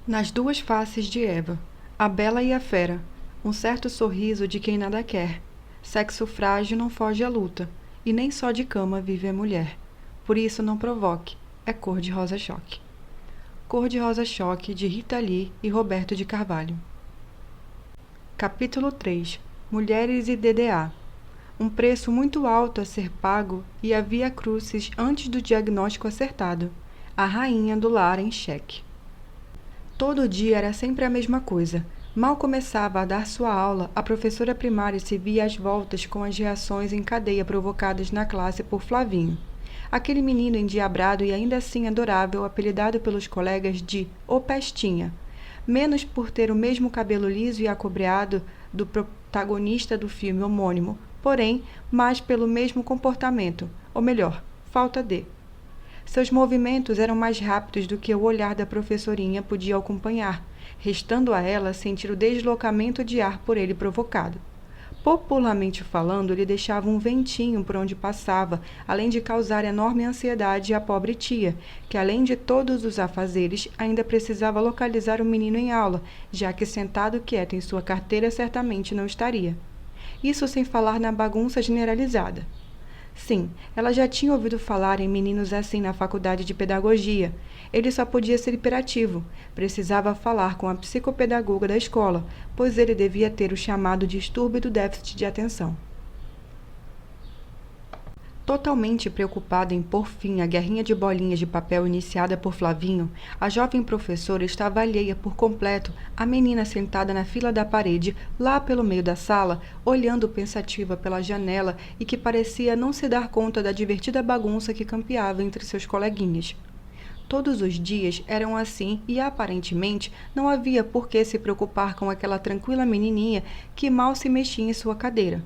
Nas duas faces de Eva, a bela e a fera, um certo sorriso de quem nada quer. Sexo frágil não foge à luta, e nem só de cama vive a mulher. Por isso não provoque, é cor-de-rosa choque. Cor-de-rosa choque, de Rita Lee e Roberto de Carvalho. Capítulo 3. Mulheres e DDA. Um preço muito alto a ser pago e havia crucis antes do diagnóstico acertado. A rainha do lar em xeque. Todo dia era sempre a mesma coisa. Mal começava a dar sua aula, a professora primária se via às voltas com as reações em cadeia provocadas na classe por Flavinho. Aquele menino endiabrado e ainda assim adorável, apelidado pelos colegas de O Pestinha. Menos por ter o mesmo cabelo liso e acobreado do protagonista do filme homônimo, porém, mais pelo mesmo comportamento, ou melhor, falta de. Seus movimentos eram mais rápidos do que o olhar da professorinha podia acompanhar, restando a ela sentir o deslocamento de ar por ele provocado. Popularmente falando, lhe deixava um ventinho por onde passava, além de causar enorme ansiedade à pobre tia, que além de todos os afazeres, ainda precisava localizar o menino em aula, já que sentado quieto em sua carteira certamente não estaria. Isso sem falar na bagunça generalizada. Sim, ela já tinha ouvido falar em meninos assim na faculdade de pedagogia. Ele só podia ser hiperativo. Precisava falar com a psicopedagoga da escola, pois ele devia ter o chamado distúrbio do déficit de atenção. Totalmente preocupada em pôr fim à guerrinha de bolinhas de papel iniciada por Flavinho, a jovem professora estava alheia por completo à menina sentada na fila da parede, lá pelo meio da sala, olhando pensativa pela janela e que parecia não se dar conta da divertida bagunça que campeava entre seus coleguinhas. Todos os dias eram assim e, aparentemente, não havia por que se preocupar com aquela tranquila menininha que mal se mexia em sua cadeira.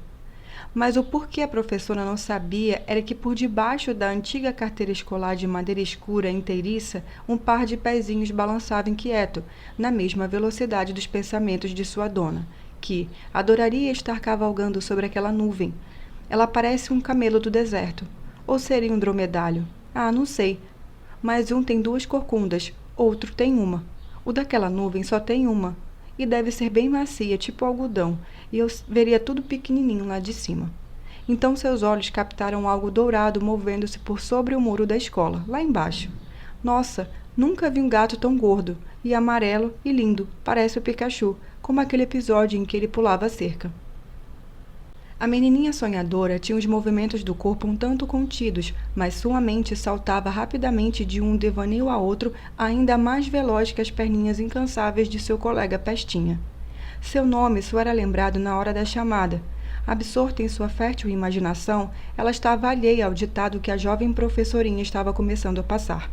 Mas o porquê a professora não sabia era que por debaixo da antiga carteira escolar de madeira escura inteiriça, um par de pezinhos balançava inquieto, na mesma velocidade dos pensamentos de sua dona, que adoraria estar cavalgando sobre aquela nuvem. Ela parece um camelo do deserto. Ou seria um dromedário? Ah, não sei. Mas um tem duas corcundas, outro tem uma. O daquela nuvem só tem uma. E deve ser bem macia, tipo algodão, e eu veria tudo pequenininho lá de cima. Então seus olhos captaram algo dourado movendo-se por sobre o muro da escola, lá embaixo. Nossa, nunca vi um gato tão gordo, e amarelo e lindo, parece o Pikachu, como aquele episódio em que ele pulava a cerca. A menininha sonhadora tinha os movimentos do corpo um tanto contidos, mas sua mente saltava rapidamente de um devaneio a outro, ainda mais veloz que as perninhas incansáveis de seu colega Pestinha. Seu nome só era lembrado na hora da chamada. Absorta em sua fértil imaginação, ela estava alheia ao ditado que a jovem professorinha estava começando a passar.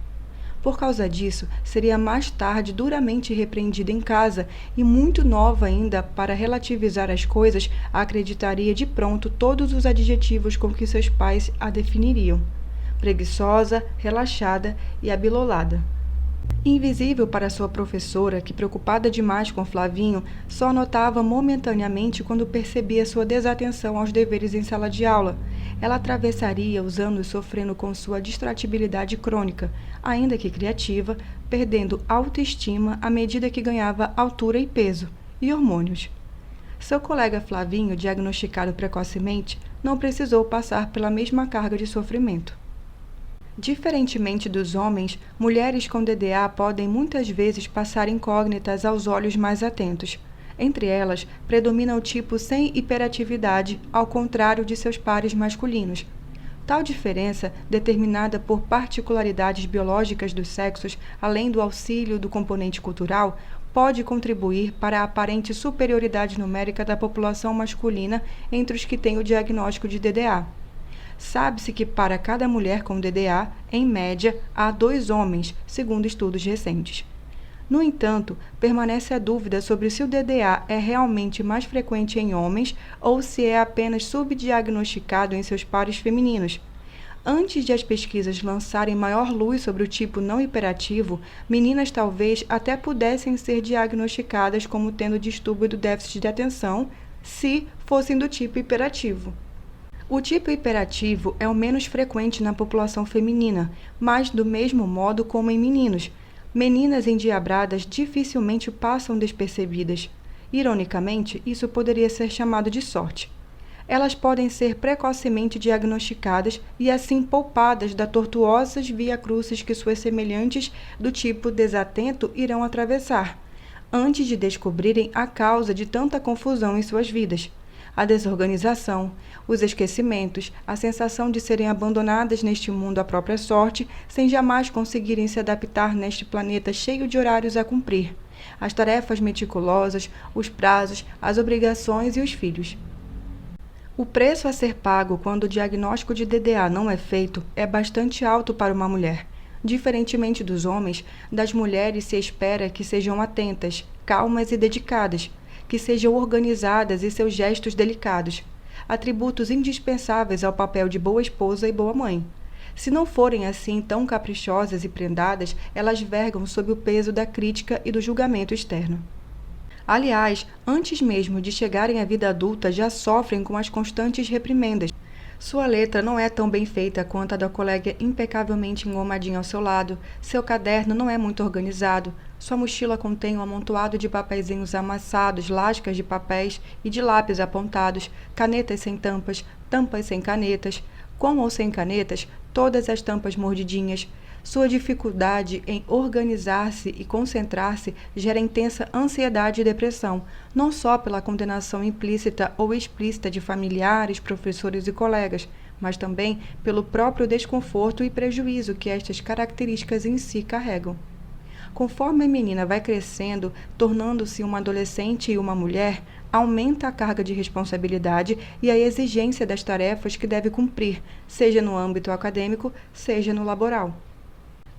Por causa disso, seria mais tarde duramente repreendida em casa e, muito nova ainda para relativizar as coisas, acreditaria de pronto todos os adjetivos com que seus pais a definiriam: preguiçosa, relaxada e abilolada. Invisível para sua professora, que, preocupada demais com Flavinho, só notava momentaneamente quando percebia sua desatenção aos deveres em sala de aula. Ela atravessaria os anos sofrendo com sua distratibilidade crônica, ainda que criativa, perdendo autoestima à medida que ganhava altura e peso, e hormônios. Seu colega Flavinho, diagnosticado precocemente, não precisou passar pela mesma carga de sofrimento. Diferentemente dos homens, mulheres com DDA podem muitas vezes passar incógnitas aos olhos mais atentos. Entre elas, predomina o tipo sem hiperatividade, ao contrário de seus pares masculinos. Tal diferença, determinada por particularidades biológicas dos sexos, além do auxílio do componente cultural, pode contribuir para a aparente superioridade numérica da população masculina entre os que têm o diagnóstico de DDA. Sabe-se que para cada mulher com DDA, em média, há 2 homens, segundo estudos recentes. No entanto, permanece a dúvida sobre se o DDA é realmente mais frequente em homens ou se é apenas subdiagnosticado em seus pares femininos. Antes de as pesquisas lançarem maior luz sobre o tipo não hiperativo, meninas talvez até pudessem ser diagnosticadas como tendo distúrbio do déficit de atenção, se fossem do tipo hiperativo. O tipo hiperativo é o menos frequente na população feminina, mas do mesmo modo como em meninos. Meninas endiabradas dificilmente passam despercebidas. Ironicamente, isso poderia ser chamado de sorte. Elas podem ser precocemente diagnosticadas e assim poupadas das tortuosas via-crucis que suas semelhantes do tipo desatento irão atravessar, antes de descobrirem a causa de tanta confusão em suas vidas. A desorganização, os esquecimentos, a sensação de serem abandonadas neste mundo à própria sorte, sem jamais conseguirem se adaptar neste planeta cheio de horários a cumprir, as tarefas meticulosas, os prazos, as obrigações e os filhos. O preço a ser pago quando o diagnóstico de DDA não é feito é bastante alto para uma mulher. Diferentemente dos homens, das mulheres se espera que sejam atentas, calmas e dedicadas, que sejam organizadas e seus gestos delicados, atributos indispensáveis ao papel de boa esposa e boa mãe. Se não forem assim tão caprichosas e prendadas, elas vergam sob o peso da crítica e do julgamento externo. Aliás, antes mesmo de chegarem à vida adulta, já sofrem com as constantes reprimendas. Sua letra não é tão bem feita quanto a da colega impecavelmente engomadinha ao seu lado, seu caderno não é muito organizado, sua mochila contém um amontoado de papeizinhos amassados, lascas de papéis e de lápis apontados, canetas sem tampas, tampas sem canetas, com ou sem canetas, todas as tampas mordidinhas. Sua dificuldade em organizar-se e concentrar-se gera intensa ansiedade e depressão, não só pela condenação implícita ou explícita de familiares, professores e colegas, mas também pelo próprio desconforto e prejuízo que estas características em si carregam. Conforme a menina vai crescendo, tornando-se uma adolescente e uma mulher, aumenta a carga de responsabilidade e a exigência das tarefas que deve cumprir, seja no âmbito acadêmico, seja no laboral.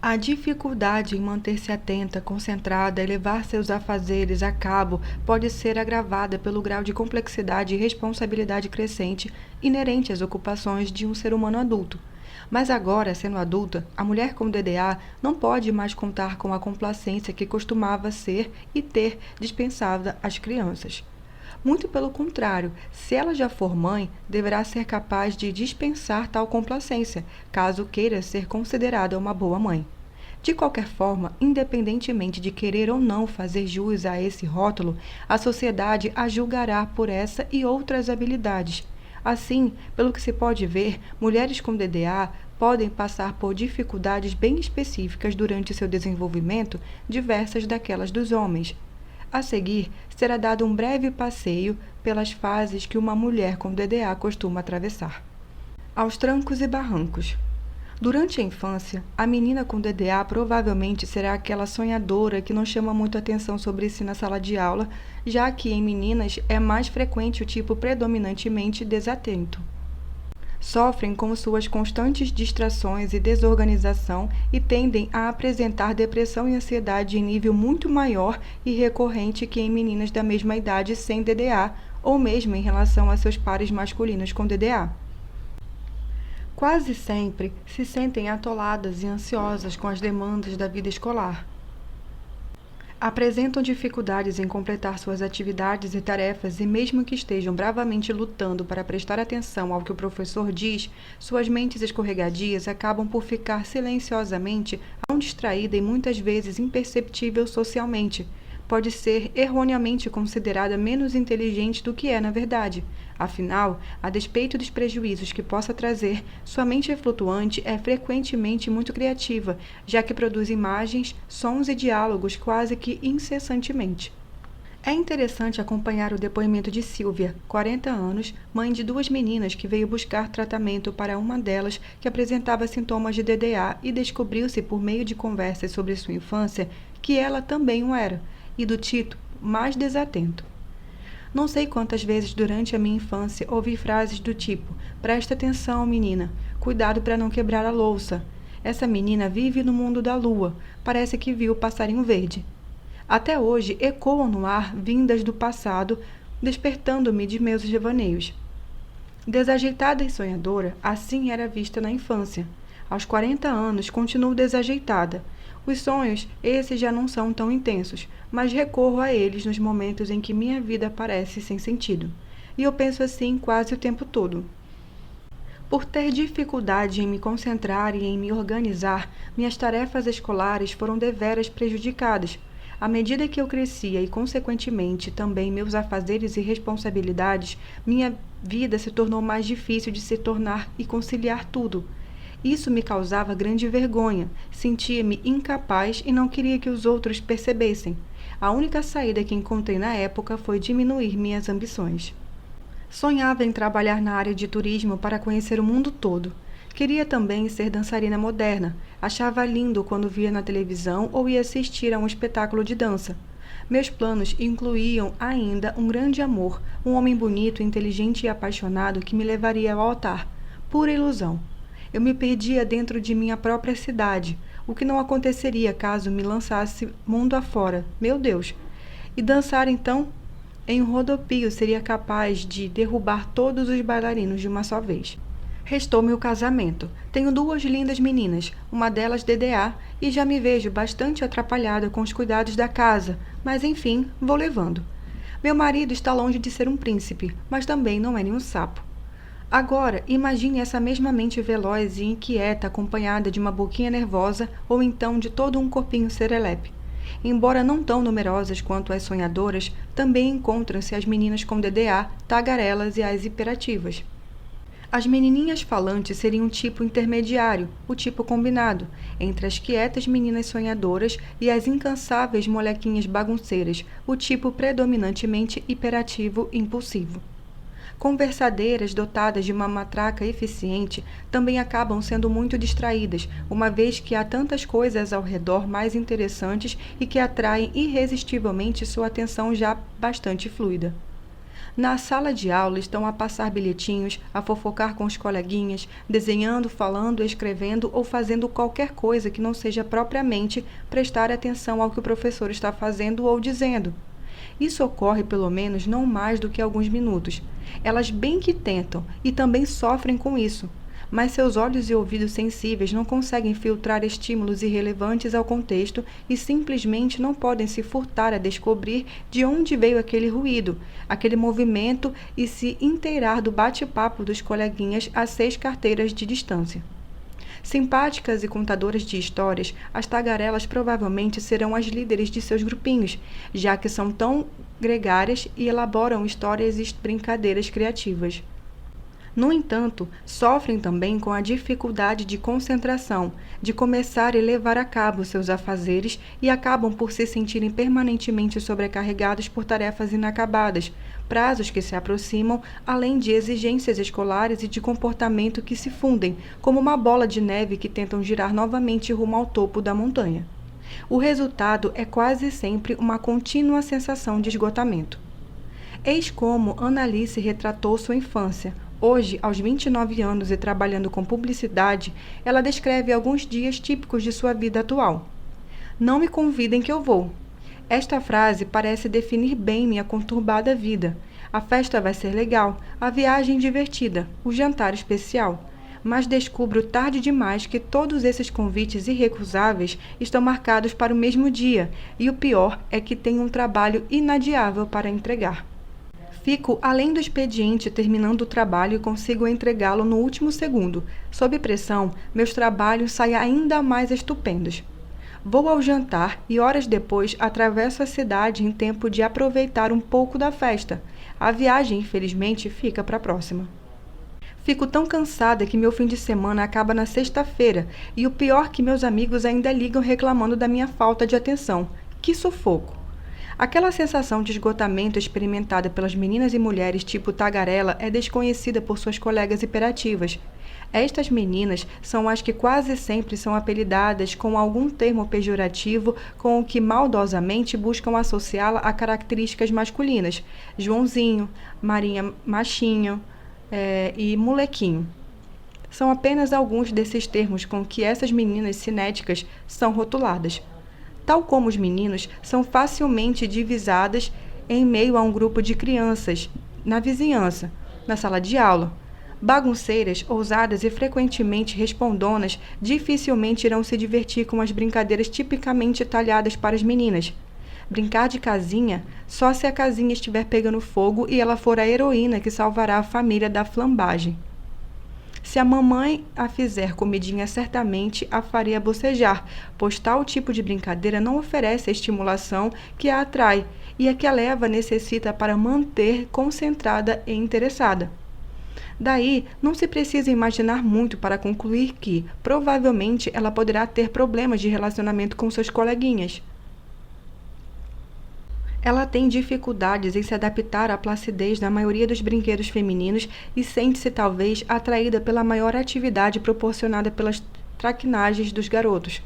A dificuldade em manter-se atenta, concentrada e levar seus afazeres a cabo pode ser agravada pelo grau de complexidade e responsabilidade crescente inerente às ocupações de um ser humano adulto. Mas agora, sendo adulta, a mulher com DDA não pode mais contar com a complacência que costumava ser e ter dispensada às crianças. Muito pelo contrário, se ela já for mãe, deverá ser capaz de dispensar tal complacência, caso queira ser considerada uma boa mãe. De qualquer forma, independentemente de querer ou não fazer jus a esse rótulo, a sociedade a julgará por essa e outras habilidades. Assim, pelo que se pode ver, mulheres com DDA podem passar por dificuldades bem específicas durante seu desenvolvimento, diversas daquelas dos homens. A seguir, será dado um breve passeio pelas fases que uma mulher com DDA costuma atravessar. Aos trancos e barrancos. Durante a infância, a menina com DDA provavelmente será aquela sonhadora que não chama muito atenção sobre si na sala de aula, já que em meninas é mais frequente o tipo predominantemente desatento. Sofrem com suas constantes distrações e desorganização e tendem a apresentar depressão e ansiedade em nível muito maior e recorrente que em meninas da mesma idade sem DDA, ou mesmo em relação a seus pares masculinos com DDA. Quase sempre se sentem atoladas e ansiosas com as demandas da vida escolar. Apresentam dificuldades em completar suas atividades e tarefas e mesmo que estejam bravamente lutando para prestar atenção ao que o professor diz, suas mentes escorregadias acabam por ficar silenciosamente tão distraída e muitas vezes imperceptível socialmente. Pode ser erroneamente considerada menos inteligente do que é na verdade. Afinal, a despeito dos prejuízos que possa trazer, sua mente flutuante é frequentemente muito criativa, já que produz imagens, sons e diálogos quase que incessantemente. É interessante acompanhar o depoimento de Silvia, 40 anos, mãe de 2 meninas que veio buscar tratamento para uma delas que apresentava sintomas de DDA e descobriu-se por meio de conversas sobre sua infância que ela também o era, e do Tito, mais desatento. Não sei quantas vezes durante a minha infância ouvi frases do tipo: presta atenção, menina, cuidado para não quebrar a louça. Essa menina vive no mundo da lua, parece que viu o passarinho verde. Até hoje ecoam no ar vindas do passado, despertando-me de meus devaneios. Desajeitada e sonhadora, assim era vista na infância. Aos 40 anos, continuo desajeitada. Os sonhos, esses já não são tão intensos, mas recorro a eles nos momentos em que minha vida parece sem sentido. E eu penso assim quase o tempo todo. Por ter dificuldade em me concentrar e em me organizar, minhas tarefas escolares foram deveras prejudicadas. À medida que eu crescia e, consequentemente, também meus afazeres e responsabilidades, minha vida se tornou mais difícil de se tornar e conciliar tudo. Isso me causava grande vergonha, sentia-me incapaz e não queria que os outros percebessem. A única saída que encontrei na época foi diminuir minhas ambições. Sonhava em trabalhar na área de turismo para conhecer o mundo todo. Queria também ser dançarina moderna. Achava lindo quando via na televisão ou ia assistir a um espetáculo de dança. Meus planos incluíam ainda um grande amor, um homem bonito, inteligente e apaixonado que me levaria ao altar. Pura ilusão. Eu me perdia dentro de minha própria cidade, o que não aconteceria caso me lançasse mundo afora. Meu Deus! E dançar então? Em um rodopio seria capaz de derrubar todos os bailarinos de uma só vez. Restou-me o casamento. Tenho 2 lindas meninas, uma delas DDA, e já me vejo bastante atrapalhada com os cuidados da casa, mas enfim, vou levando. Meu marido está longe de ser um príncipe, mas também não é nenhum sapo. Agora, imagine essa mesma mente veloz e inquieta acompanhada de uma boquinha nervosa ou então de todo um corpinho serelepe. Embora não tão numerosas quanto as sonhadoras, também encontram-se as meninas com DDA, tagarelas e as hiperativas. As menininhas falantes seriam um tipo intermediário, o tipo combinado, entre as quietas meninas sonhadoras e as incansáveis molequinhas bagunceiras, o tipo predominantemente hiperativo e impulsivo. Conversadeiras dotadas de uma matraca eficiente também acabam sendo muito distraídas, uma vez que há tantas coisas ao redor mais interessantes e que atraem irresistivelmente sua atenção já bastante fluida. Na sala de aula estão a passar bilhetinhos, a fofocar com os coleguinhas, desenhando, falando, escrevendo ou fazendo qualquer coisa que não seja propriamente prestar atenção ao que o professor está fazendo ou dizendo. Isso ocorre pelo menos não mais do que alguns minutos. Elas bem que tentam e também sofrem com isso, mas seus olhos e ouvidos sensíveis não conseguem filtrar estímulos irrelevantes ao contexto e simplesmente não podem se furtar a descobrir de onde veio aquele ruído, aquele movimento e se inteirar do bate-papo dos coleguinhas a 6 carteiras de distância. Simpáticas e contadoras de histórias, as tagarelas provavelmente serão as líderes de seus grupinhos, já que são tão gregárias e elaboram histórias e brincadeiras criativas. No entanto, sofrem também com a dificuldade de concentração, de começar e levar a cabo seus afazeres e acabam por se sentirem permanentemente sobrecarregados por tarefas inacabadas, prazos que se aproximam, além de exigências escolares e de comportamento que se fundem, como uma bola de neve que tentam girar novamente rumo ao topo da montanha. O resultado é quase sempre uma contínua sensação de esgotamento. Eis como Annalise retratou sua infância. Hoje, aos 29 anos e trabalhando com publicidade, ela descreve alguns dias típicos de sua vida atual. Não me convidem que eu vou. Esta frase parece definir bem minha conturbada vida. A festa vai ser legal, a viagem divertida, o jantar especial. Mas descubro tarde demais que todos esses convites irrecusáveis estão marcados para o mesmo dia, e o pior é que tenho um trabalho inadiável para entregar. Fico além do expediente terminando o trabalho e consigo entregá-lo no último segundo. Sob pressão, meus trabalhos saem ainda mais estupendos. Vou ao jantar e horas depois atravesso a cidade em tempo de aproveitar um pouco da festa. A viagem, infelizmente, fica para a próxima. Fico tão cansada que meu fim de semana acaba na sexta-feira e o pior é que meus amigos ainda ligam reclamando da minha falta de atenção. Que sufoco! Aquela sensação de esgotamento experimentada pelas meninas e mulheres tipo tagarela é desconhecida por suas colegas hiperativas. Estas meninas são as que quase sempre são apelidadas com algum termo pejorativo com o que maldosamente buscam associá-la a características masculinas. Joãozinho, Marinha Machinho e Molequinho. São apenas alguns desses termos com que essas meninas cinéticas são rotuladas. Tal como os meninos, são facilmente divisadas em meio a um grupo de crianças, na vizinhança, na sala de aula. Bagunceiras, ousadas e frequentemente respondonas dificilmente irão se divertir com as brincadeiras tipicamente talhadas para as meninas. Brincar de casinha só se a casinha estiver pegando fogo e ela for a heroína que salvará a família da flambagem. Se a mamãe a fizer comidinha, certamente a faria bocejar, pois tal tipo de brincadeira não oferece a estimulação que a atrai e a que a leva necessita para manter concentrada e interessada. Daí, não se precisa imaginar muito para concluir que, provavelmente, ela poderá ter problemas de relacionamento com seus coleguinhas. Ela tem dificuldades em se adaptar à placidez da maioria dos brinquedos femininos e sente-se talvez atraída pela maior atividade proporcionada pelas traquinagens dos garotos,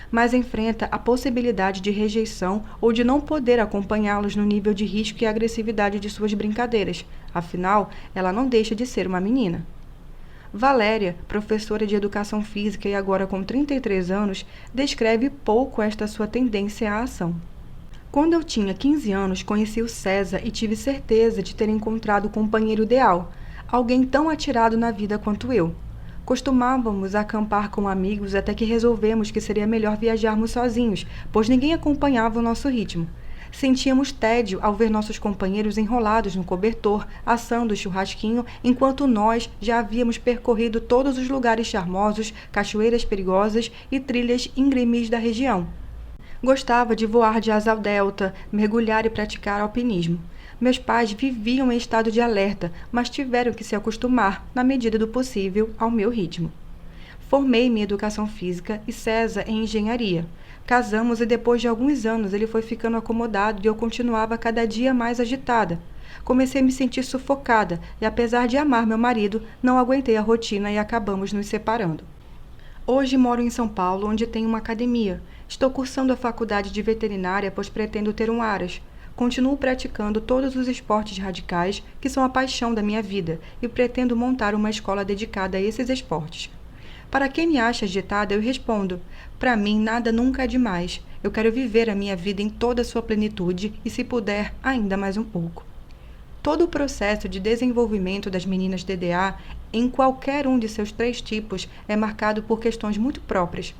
mas enfrenta a possibilidade de rejeição ou de não poder acompanhá-los no nível de risco e agressividade de suas brincadeiras. Afinal, ela não deixa de ser uma menina. Valéria, professora de educação física e agora com 33 anos, descreve pouco esta sua tendência à ação. Quando eu tinha 15 anos, conheci o César e tive certeza de ter encontrado o companheiro ideal, alguém tão atirado na vida quanto eu. Costumávamos acampar com amigos até que resolvemos que seria melhor viajarmos sozinhos, pois ninguém acompanhava o nosso ritmo. Sentíamos tédio ao ver nossos companheiros enrolados no cobertor, assando o churrasquinho, enquanto nós já havíamos percorrido todos os lugares charmosos, cachoeiras perigosas e trilhas íngremes da região. Gostava de voar de asa delta, mergulhar e praticar alpinismo. Meus pais viviam em estado de alerta, mas tiveram que se acostumar, na medida do possível, ao meu ritmo. Formei-me em educação física e César em engenharia. Casamos e depois de alguns anos ele foi ficando acomodado e eu continuava cada dia mais agitada. Comecei a me sentir sufocada e, apesar de amar meu marido, não aguentei a rotina e acabamos nos separando. Hoje moro em São Paulo, onde tenho uma academia. Estou cursando a faculdade de veterinária, pois pretendo ter um Aras. Continuo praticando todos os esportes radicais, que são a paixão da minha vida, e pretendo montar uma escola dedicada a esses esportes. Para quem me acha agitada, eu respondo: para mim nada nunca é demais. Eu quero viver a minha vida em toda a sua plenitude e, se puder, ainda mais um pouco. Todo o processo de desenvolvimento das meninas DDA, em qualquer um de seus 3 tipos, é marcado por questões muito próprias.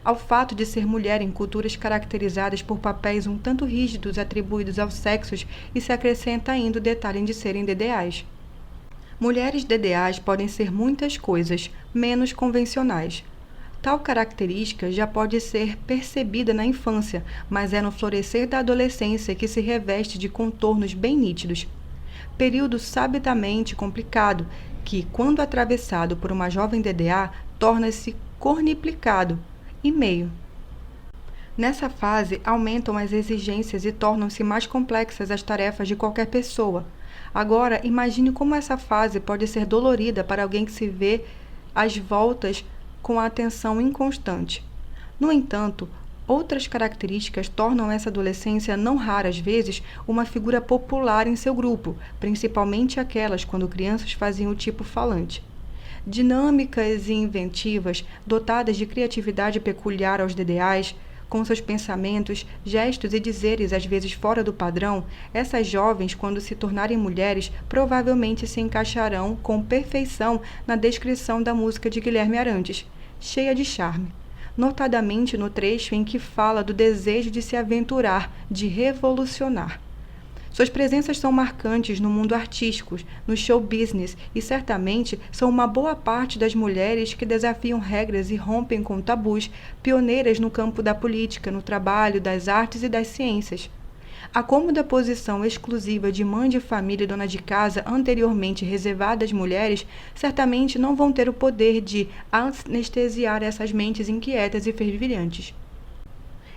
Ao fato de ser mulher em culturas caracterizadas por papéis um tanto rígidos atribuídos aos sexos, e se acrescenta ainda o detalhe de serem DDAs. Mulheres DDAs podem ser muitas coisas, menos convencionais. Tal característica já pode ser percebida na infância, mas é no florescer da adolescência que se reveste de contornos bem nítidos. Período sabidamente complicado, que, quando atravessado por uma jovem DDA, torna-se corniplicado e meio. Nessa fase, aumentam as exigências e tornam-se mais complexas as tarefas de qualquer pessoa. Agora, imagine como essa fase pode ser dolorida para alguém que se vê às voltas com a atenção inconstante. No entanto, outras características tornam essa adolescência, não raras vezes, uma figura popular em seu grupo, principalmente aquelas quando crianças faziam o tipo falante. Dinâmicas e inventivas, dotadas de criatividade peculiar aos DDAs, com seus pensamentos, gestos e dizeres às vezes fora do padrão, essas jovens, quando se tornarem mulheres, provavelmente se encaixarão com perfeição na descrição da música de Guilherme Arantes, cheia de charme, notadamente no trecho em que fala do desejo de se aventurar, de revolucionar. Suas presenças são marcantes no mundo artístico, no show business, e certamente são uma boa parte das mulheres que desafiam regras e rompem com tabus, pioneiras no campo da política, no trabalho, das artes e das ciências. A cômoda posição exclusiva de mãe de família e dona de casa, anteriormente reservada às mulheres, certamente não vão ter o poder de anestesiar essas mentes inquietas e fervilhantes.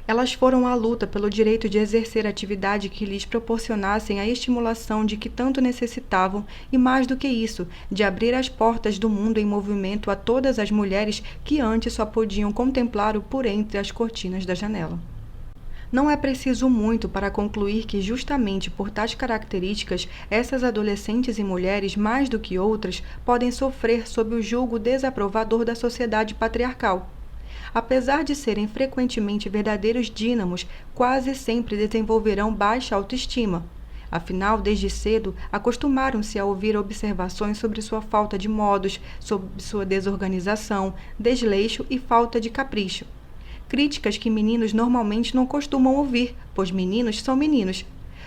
Elas foram à luta pelo direito de exercer atividade que lhes proporcionassem a estimulação de que tanto necessitavam e, mais do que isso, de abrir as portas do mundo em movimento a todas as mulheres que antes só podiam contemplá-lo por entre as cortinas da janela. Não é preciso muito para concluir que, justamente por tais características, essas adolescentes e mulheres, mais do que outras, podem sofrer sob o julgo desaprovador da sociedade patriarcal. Apesar de serem frequentemente verdadeiros dínamos, quase sempre desenvolverão baixa autoestima. Afinal, desde cedo, acostumaram-se a ouvir observações sobre sua falta de modos, sobre sua desorganização, desleixo e falta de capricho. Críticas que meninos normalmente não costumam ouvir, pois meninos são meninos.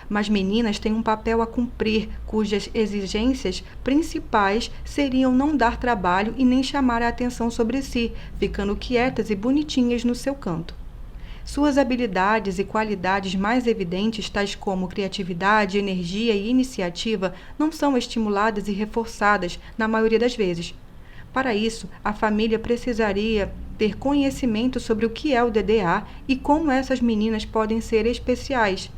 mas meninas têm um papel a cumprir, cujas exigências principais seriam não dar trabalho e nem chamar a atenção sobre si, ficando quietas e bonitinhas no seu canto. Suas habilidades e qualidades mais evidentes, tais como criatividade, energia e iniciativa, não são estimuladas e reforçadas na maioria das vezes. Para isso, a família precisaria ter conhecimento sobre o que é o DDA e como essas meninas podem ser especiais.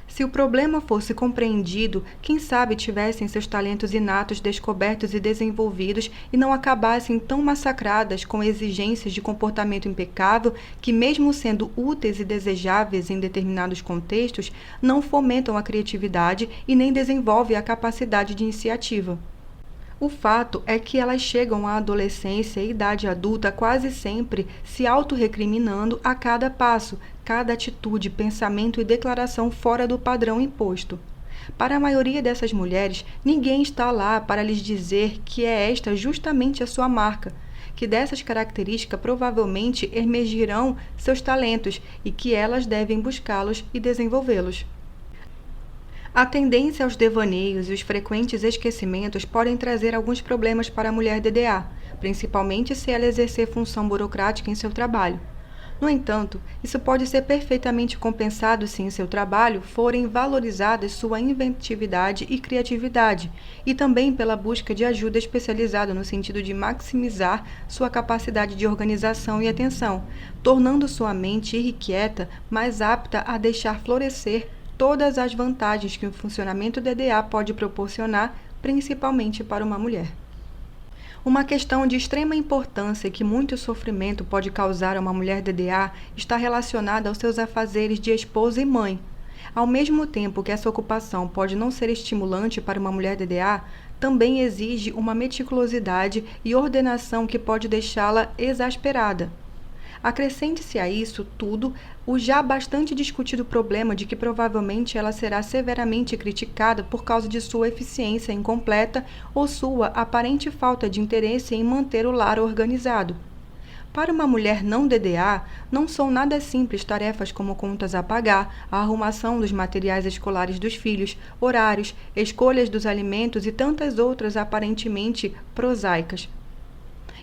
Se o problema fosse compreendido, quem sabe tivessem seus talentos inatos descobertos e desenvolvidos e não acabassem tão massacradas com exigências de comportamento impecável que, mesmo sendo úteis e desejáveis em determinados contextos, não fomentam a criatividade e nem desenvolvem a capacidade de iniciativa. O fato é que elas chegam à adolescência e idade adulta quase sempre se autorrecriminando a cada passo, cada atitude, pensamento e declaração fora do padrão imposto. Para a maioria dessas mulheres, ninguém está lá para lhes dizer que é esta justamente a sua marca, que dessas características provavelmente emergirão seus talentos e que elas devem buscá-los e desenvolvê-los. A tendência aos devaneios e os frequentes esquecimentos podem trazer alguns problemas para a mulher DDA, principalmente se ela exercer função burocrática em seu trabalho. No entanto, isso pode ser perfeitamente compensado se em seu trabalho forem valorizadas sua inventividade e criatividade, e também pela busca de ajuda especializada no sentido de maximizar sua capacidade de organização e atenção, tornando sua mente irrequieta mais apta a deixar florescer todas as vantagens que o funcionamento DDA pode proporcionar, principalmente para uma mulher. Uma questão de extrema importância que muito sofrimento pode causar a uma mulher DDA está relacionada aos seus afazeres de esposa e mãe. Ao mesmo tempo que essa ocupação pode não ser estimulante para uma mulher DDA, também exige uma meticulosidade e ordenação que pode deixá-la exasperada. Acrescente-se a isso tudo o já bastante discutido problema de que provavelmente ela será severamente criticada por causa de sua eficiência incompleta ou sua aparente falta de interesse em manter o lar organizado. Para uma mulher não DDA, não são nada simples tarefas como contas a pagar, a arrumação dos materiais escolares dos filhos, horários, escolhas dos alimentos e tantas outras aparentemente prosaicas.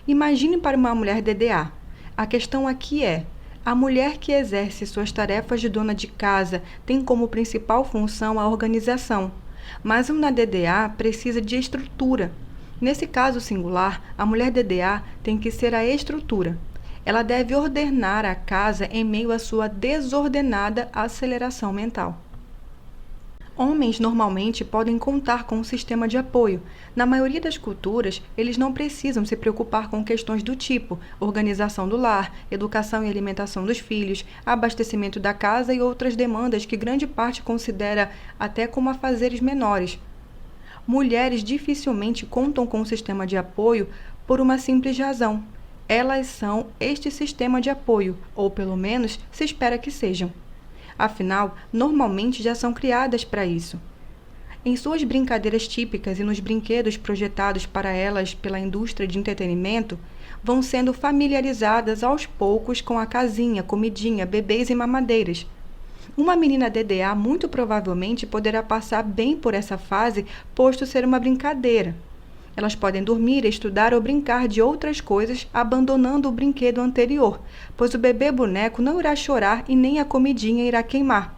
Imagine para uma mulher DDA. A questão aqui é: a mulher que exerce suas tarefas de dona de casa tem como principal função a organização, mas uma DDA precisa de estrutura. Nesse caso singular, a mulher DDA tem que ser a estrutura. Ela deve ordenar a casa em meio à sua desordenada aceleração mental. Homens normalmente podem contar com um sistema de apoio. Na maioria das culturas, eles não precisam se preocupar com questões do tipo organização do lar, educação e alimentação dos filhos, abastecimento da casa e outras demandas que grande parte considera até como afazeres menores. Mulheres dificilmente contam com um sistema de apoio por uma simples razão. Elas são este sistema de apoio, ou pelo menos se espera que sejam. Afinal, normalmente já são criadas para isso. Em suas brincadeiras típicas e nos brinquedos projetados para elas pela indústria de entretenimento, vão sendo familiarizadas aos poucos com a casinha, comidinha, bebês e mamadeiras. Uma menina DDA muito provavelmente poderá passar bem por essa fase, posto ser uma brincadeira. Elas podem dormir, estudar ou brincar de outras coisas, abandonando o brinquedo anterior, pois o bebê boneco não irá chorar e nem a comidinha irá queimar.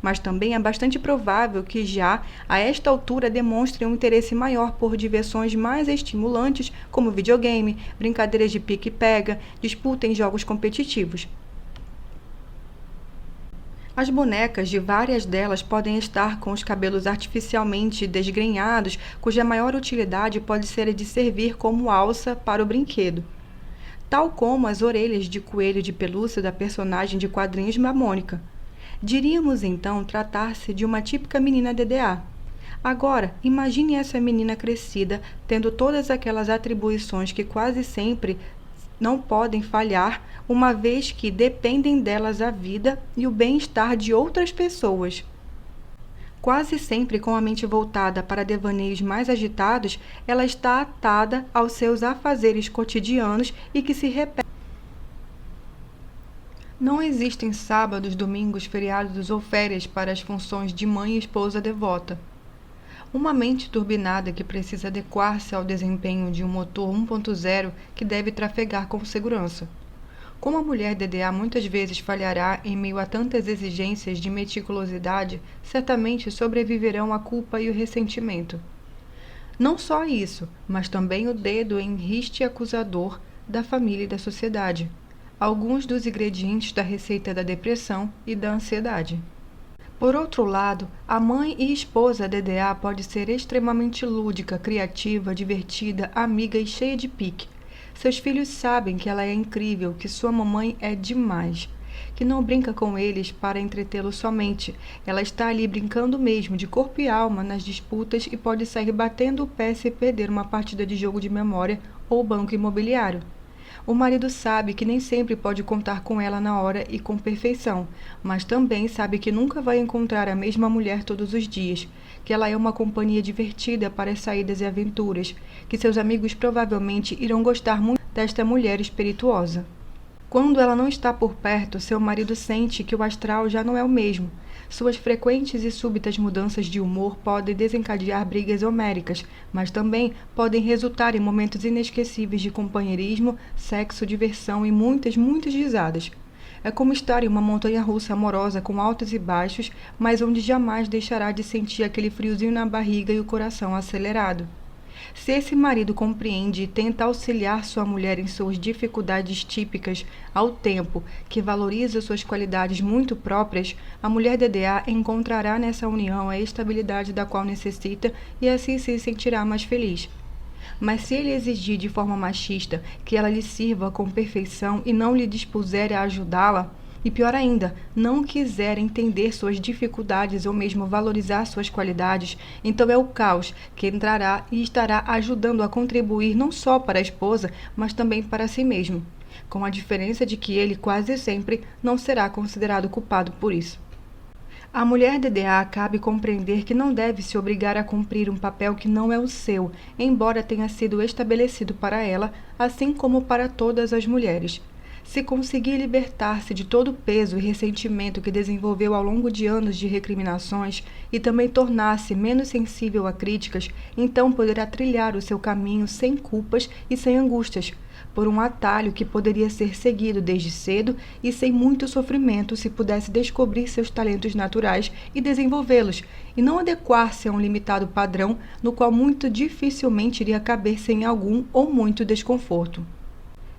Mas também é bastante provável que já, a esta altura, demonstrem um interesse maior por diversões mais estimulantes, como videogame, brincadeiras de pique e pega, disputa em jogos competitivos. As bonecas de várias delas podem estar com os cabelos artificialmente desgrenhados, cuja maior utilidade pode ser a de servir como alça para o brinquedo. Tal como as orelhas de coelho de pelúcia da personagem de quadrinhos Mônica. Diríamos então tratar-se de uma típica menina DDA. Agora, imagine essa menina crescida, tendo todas aquelas atribuições que quase sempre não podem falhar, uma vez que dependem delas a vida e o bem-estar de outras pessoas. Quase sempre com a mente voltada para devaneios mais agitados, ela está atada aos seus afazeres cotidianos e que se repetem. Não existem sábados, domingos, feriados ou férias para as funções de mãe e esposa devota. Uma mente turbinada que precisa adequar-se ao desempenho de um motor 1.0 que deve trafegar com segurança. Como a mulher DDA muitas vezes falhará em meio a tantas exigências de meticulosidade, certamente sobreviverão a culpa e o ressentimento. Não só isso, mas também o dedo em riste acusador da família e da sociedade. Alguns dos ingredientes da receita da depressão e da ansiedade. Por outro lado, a mãe e esposa DDA pode ser extremamente lúdica, criativa, divertida, amiga e cheia de pique. Seus filhos sabem que ela é incrível, que sua mamãe é demais, que não brinca com eles para entretê-lo somente. Ela está ali brincando mesmo, de corpo e alma, nas disputas e pode sair batendo o pé se perder uma partida de jogo de memória ou banco imobiliário. O marido sabe que nem sempre pode contar com ela na hora e com perfeição, mas também sabe que nunca vai encontrar a mesma mulher todos os dias, que ela é uma companhia divertida para as saídas e aventuras, que seus amigos provavelmente irão gostar muito desta mulher espirituosa. Quando ela não está por perto, seu marido sente que o astral já não é o mesmo. Suas frequentes e súbitas mudanças de humor podem desencadear brigas homéricas, mas também podem resultar em momentos inesquecíveis de companheirismo, sexo, diversão e muitas risadas. É como estar em uma montanha-russa amorosa com altos e baixos, mas onde jamais deixará de sentir aquele friozinho na barriga e o coração acelerado. Se esse marido compreende e tenta auxiliar sua mulher em suas dificuldades típicas ao tempo que valoriza suas qualidades muito próprias, a mulher DDA encontrará nessa união a estabilidade da qual necessita e assim se sentirá mais feliz. Mas se ele exigir de forma machista que ela lhe sirva com perfeição e não lhe dispuser a ajudá-la, e pior ainda, não quiser entender suas dificuldades ou mesmo valorizar suas qualidades, então é o caos que entrará e estará ajudando a contribuir não só para a esposa, mas também para si mesmo, com a diferença de que ele quase sempre não será considerado culpado por isso. A mulher DDA cabe compreender que não deve se obrigar a cumprir um papel que não é o seu, embora tenha sido estabelecido para ela, assim como para todas as mulheres. Se conseguir libertar-se de todo o peso e ressentimento que desenvolveu ao longo de anos de recriminações e também tornar-se menos sensível a críticas, então poderá trilhar o seu caminho sem culpas e sem angústias, por um atalho que poderia ser seguido desde cedo e sem muito sofrimento se pudesse descobrir seus talentos naturais e desenvolvê-los, e não adequar-se a um limitado padrão no qual muito dificilmente iria caber sem algum ou muito desconforto.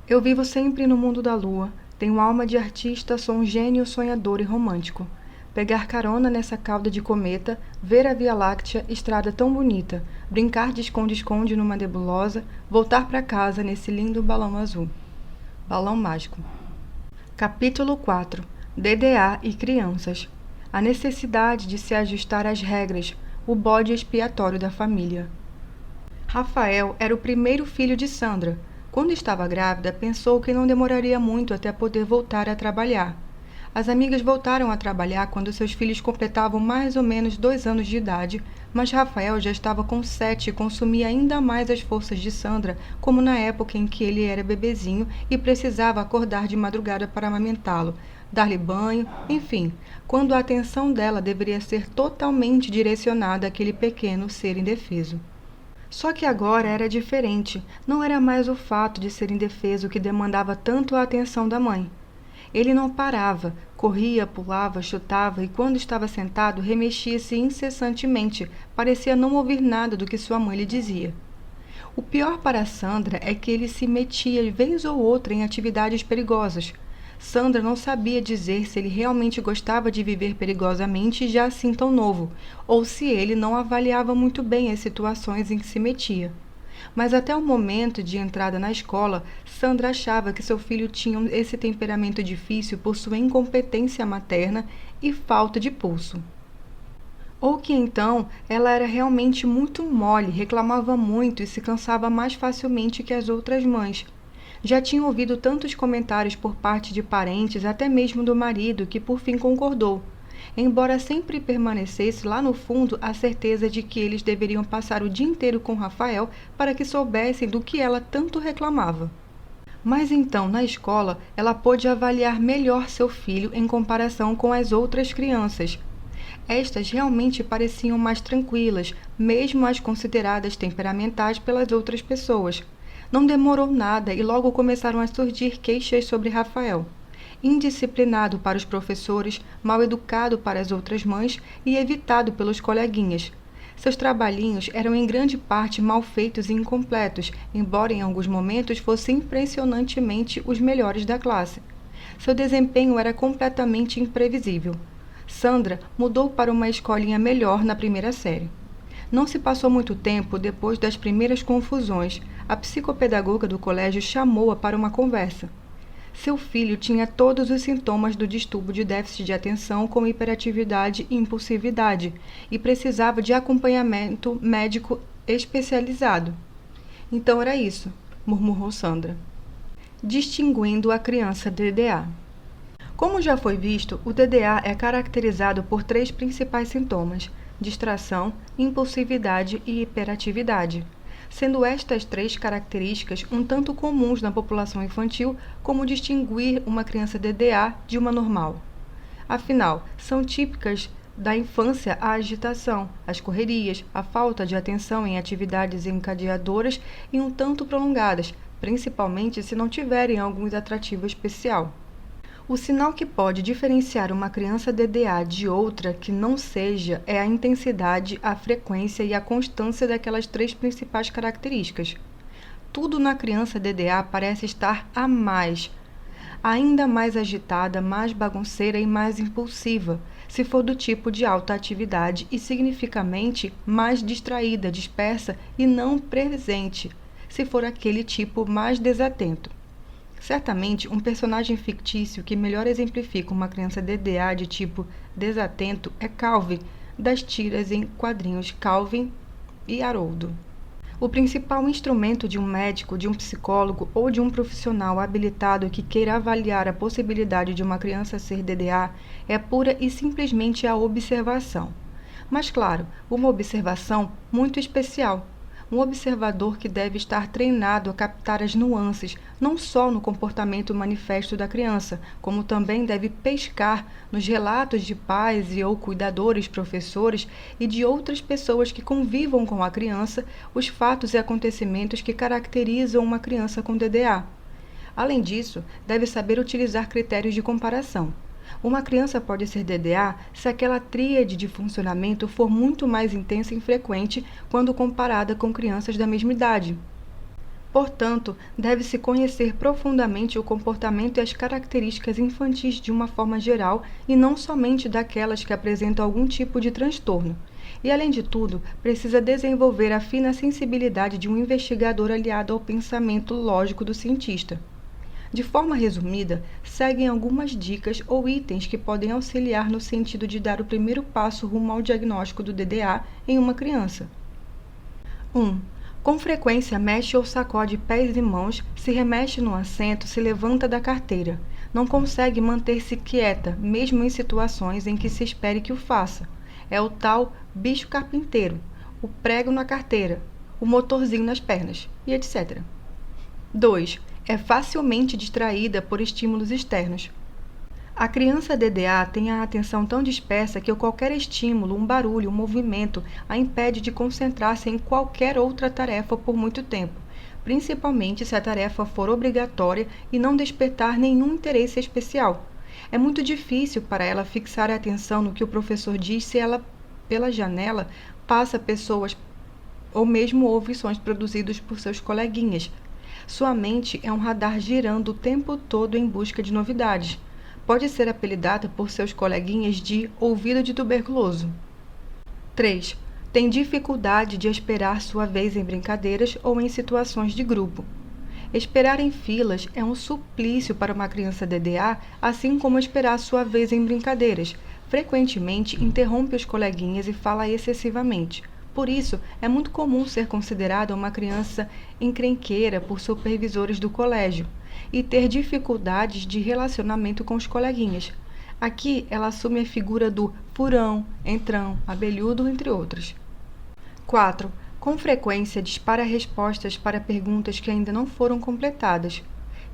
Eu vivo sempre no mundo da lua, tenho alma de artista, sou um gênio sonhador e romântico. Pegar carona nessa cauda de cometa, ver a Via Láctea, estrada tão bonita, brincar de esconde-esconde numa nebulosa, voltar para casa nesse lindo balão azul. Balão mágico. Capítulo 4. DDA e crianças. A necessidade de se ajustar às regras, o bode expiatório da família. Rafael era o primeiro filho de Sandra. Quando estava grávida, pensou que não demoraria muito até poder voltar a trabalhar. As amigas voltaram a trabalhar quando seus filhos completavam mais ou menos 2 anos de idade, mas Rafael já estava com 7 e consumia ainda mais as forças de Sandra, como na época em que ele era bebezinho e precisava acordar de madrugada para amamentá-lo, dar-lhe banho, enfim, quando a atenção dela deveria ser totalmente direcionada àquele pequeno ser indefeso. Só que agora era diferente, não era mais o fato de ser indefeso que demandava tanto a atenção da mãe. Ele não parava, corria, pulava, chutava e quando estava sentado remexia-se incessantemente, parecia não ouvir nada do que sua mãe lhe dizia. O pior para Sandra é que ele se metia vez ou outra em atividades perigosas. Sandra não sabia dizer se ele realmente gostava de viver perigosamente já assim tão novo, ou se ele não avaliava muito bem as situações em que se metia. Mas até o momento de entrada na escola, Sandra achava que seu filho tinha esse temperamento difícil por sua incompetência materna e falta de pulso. Ou que então ela era realmente muito mole, reclamava muito e se cansava mais facilmente que as outras mães. Já tinha ouvido tantos comentários por parte de parentes, até mesmo do marido, que por fim concordou, embora sempre permanecesse lá no fundo a certeza de que eles deveriam passar o dia inteiro com Rafael para que soubessem do que ela tanto reclamava. Mas então, na escola, ela pôde avaliar melhor seu filho em comparação com as outras crianças. Estas realmente pareciam mais tranquilas, mesmo as consideradas temperamentais pelas outras pessoas. Não demorou nada e logo começaram a surgir queixas sobre Rafael. Indisciplinado para os professores, mal educado para as outras mães e evitado pelos coleguinhas. Seus trabalhinhos eram em grande parte mal feitos e incompletos, embora em alguns momentos fossem impressionantemente os melhores da classe. Seu desempenho era completamente imprevisível. Sandra mudou para uma escolinha melhor na primeira série. Não se passou muito tempo depois das primeiras confusões. A psicopedagoga do colégio chamou-a para uma conversa. Seu filho tinha todos os sintomas do distúrbio de déficit de atenção, como hiperatividade e impulsividade, e precisava de acompanhamento médico especializado. Então era isso, murmurou Sandra, distinguindo a criança DDA. Como já foi visto, o DDA é caracterizado por 3 principais sintomas: distração, impulsividade e hiperatividade, sendo estas 3 características um tanto comuns na população infantil, como distinguir uma criança DDA de uma normal. Afinal, são típicas da infância a agitação, as correrias, a falta de atenção em atividades encadeadoras e um tanto prolongadas, principalmente se não tiverem algum atrativo especial. O sinal que pode diferenciar uma criança DDA de outra que não seja é a intensidade, a frequência e a constância daquelas 3 principais características. Tudo na criança DDA parece estar a mais, ainda mais agitada, mais bagunceira e mais impulsiva, se for do tipo de alta atividade, e significativamente mais distraída, dispersa e não presente, se for aquele tipo mais desatento. Certamente, um personagem fictício que melhor exemplifica uma criança DDA de tipo desatento é Calvin, das tiras em quadrinhos Calvin e Haroldo. O principal instrumento de um médico, de um psicólogo ou de um profissional habilitado que queira avaliar a possibilidade de uma criança ser DDA é pura e simplesmente a observação. Mas, claro, uma observação muito especial. Um observador que deve estar treinado a captar as nuances, não só no comportamento manifesto da criança, como também deve pescar nos relatos de pais e ou cuidadores, professores e de outras pessoas que convivam com a criança, os fatos e acontecimentos que caracterizam uma criança com DDA. Além disso, deve saber utilizar critérios de comparação. Uma criança pode ser DDA se aquela tríade de funcionamento for muito mais intensa e frequente quando comparada com crianças da mesma idade. Portanto, deve-se conhecer profundamente o comportamento e as características infantis de uma forma geral e não somente daquelas que apresentam algum tipo de transtorno. E, além de tudo, precisa desenvolver a fina sensibilidade de um investigador aliado ao pensamento lógico do cientista. De forma resumida, seguem algumas dicas ou itens que podem auxiliar no sentido de dar o primeiro passo rumo ao diagnóstico do DDA em uma criança. 1. Com frequência mexe ou sacode pés e mãos, se remexe no assento, se levanta da carteira. Não consegue manter-se quieta, mesmo em situações em que se espere que o faça. É o tal bicho carpinteiro, o prego na carteira, o motorzinho nas pernas, e etc. 2. É facilmente distraída por estímulos externos. A criança DDA tem a atenção tão dispersa que qualquer estímulo, um barulho, um movimento, a impede de concentrar-se em qualquer outra tarefa por muito tempo, principalmente se a tarefa for obrigatória e não despertar nenhum interesse especial. É muito difícil para ela fixar a atenção no que o professor diz se ela, pela janela, passa pessoas ou mesmo ouve sons produzidos por seus coleguinhas. Sua mente é um radar girando o tempo todo em busca de novidades. Pode ser apelidada por seus coleguinhas de ouvido de tuberculoso. 3. Tem dificuldade de esperar sua vez em brincadeiras ou em situações de grupo. Esperar em filas é um suplício para uma criança DDA, assim como esperar sua vez em brincadeiras. Frequentemente interrompe os coleguinhas e fala excessivamente. Por isso, é muito comum ser considerada uma criança encrenqueira por supervisores do colégio e ter dificuldades de relacionamento com os coleguinhas. Aqui, ela assume a figura do furão, entrão, abelhudo, entre outros. 4. Com frequência, dispara respostas para perguntas que ainda não foram completadas.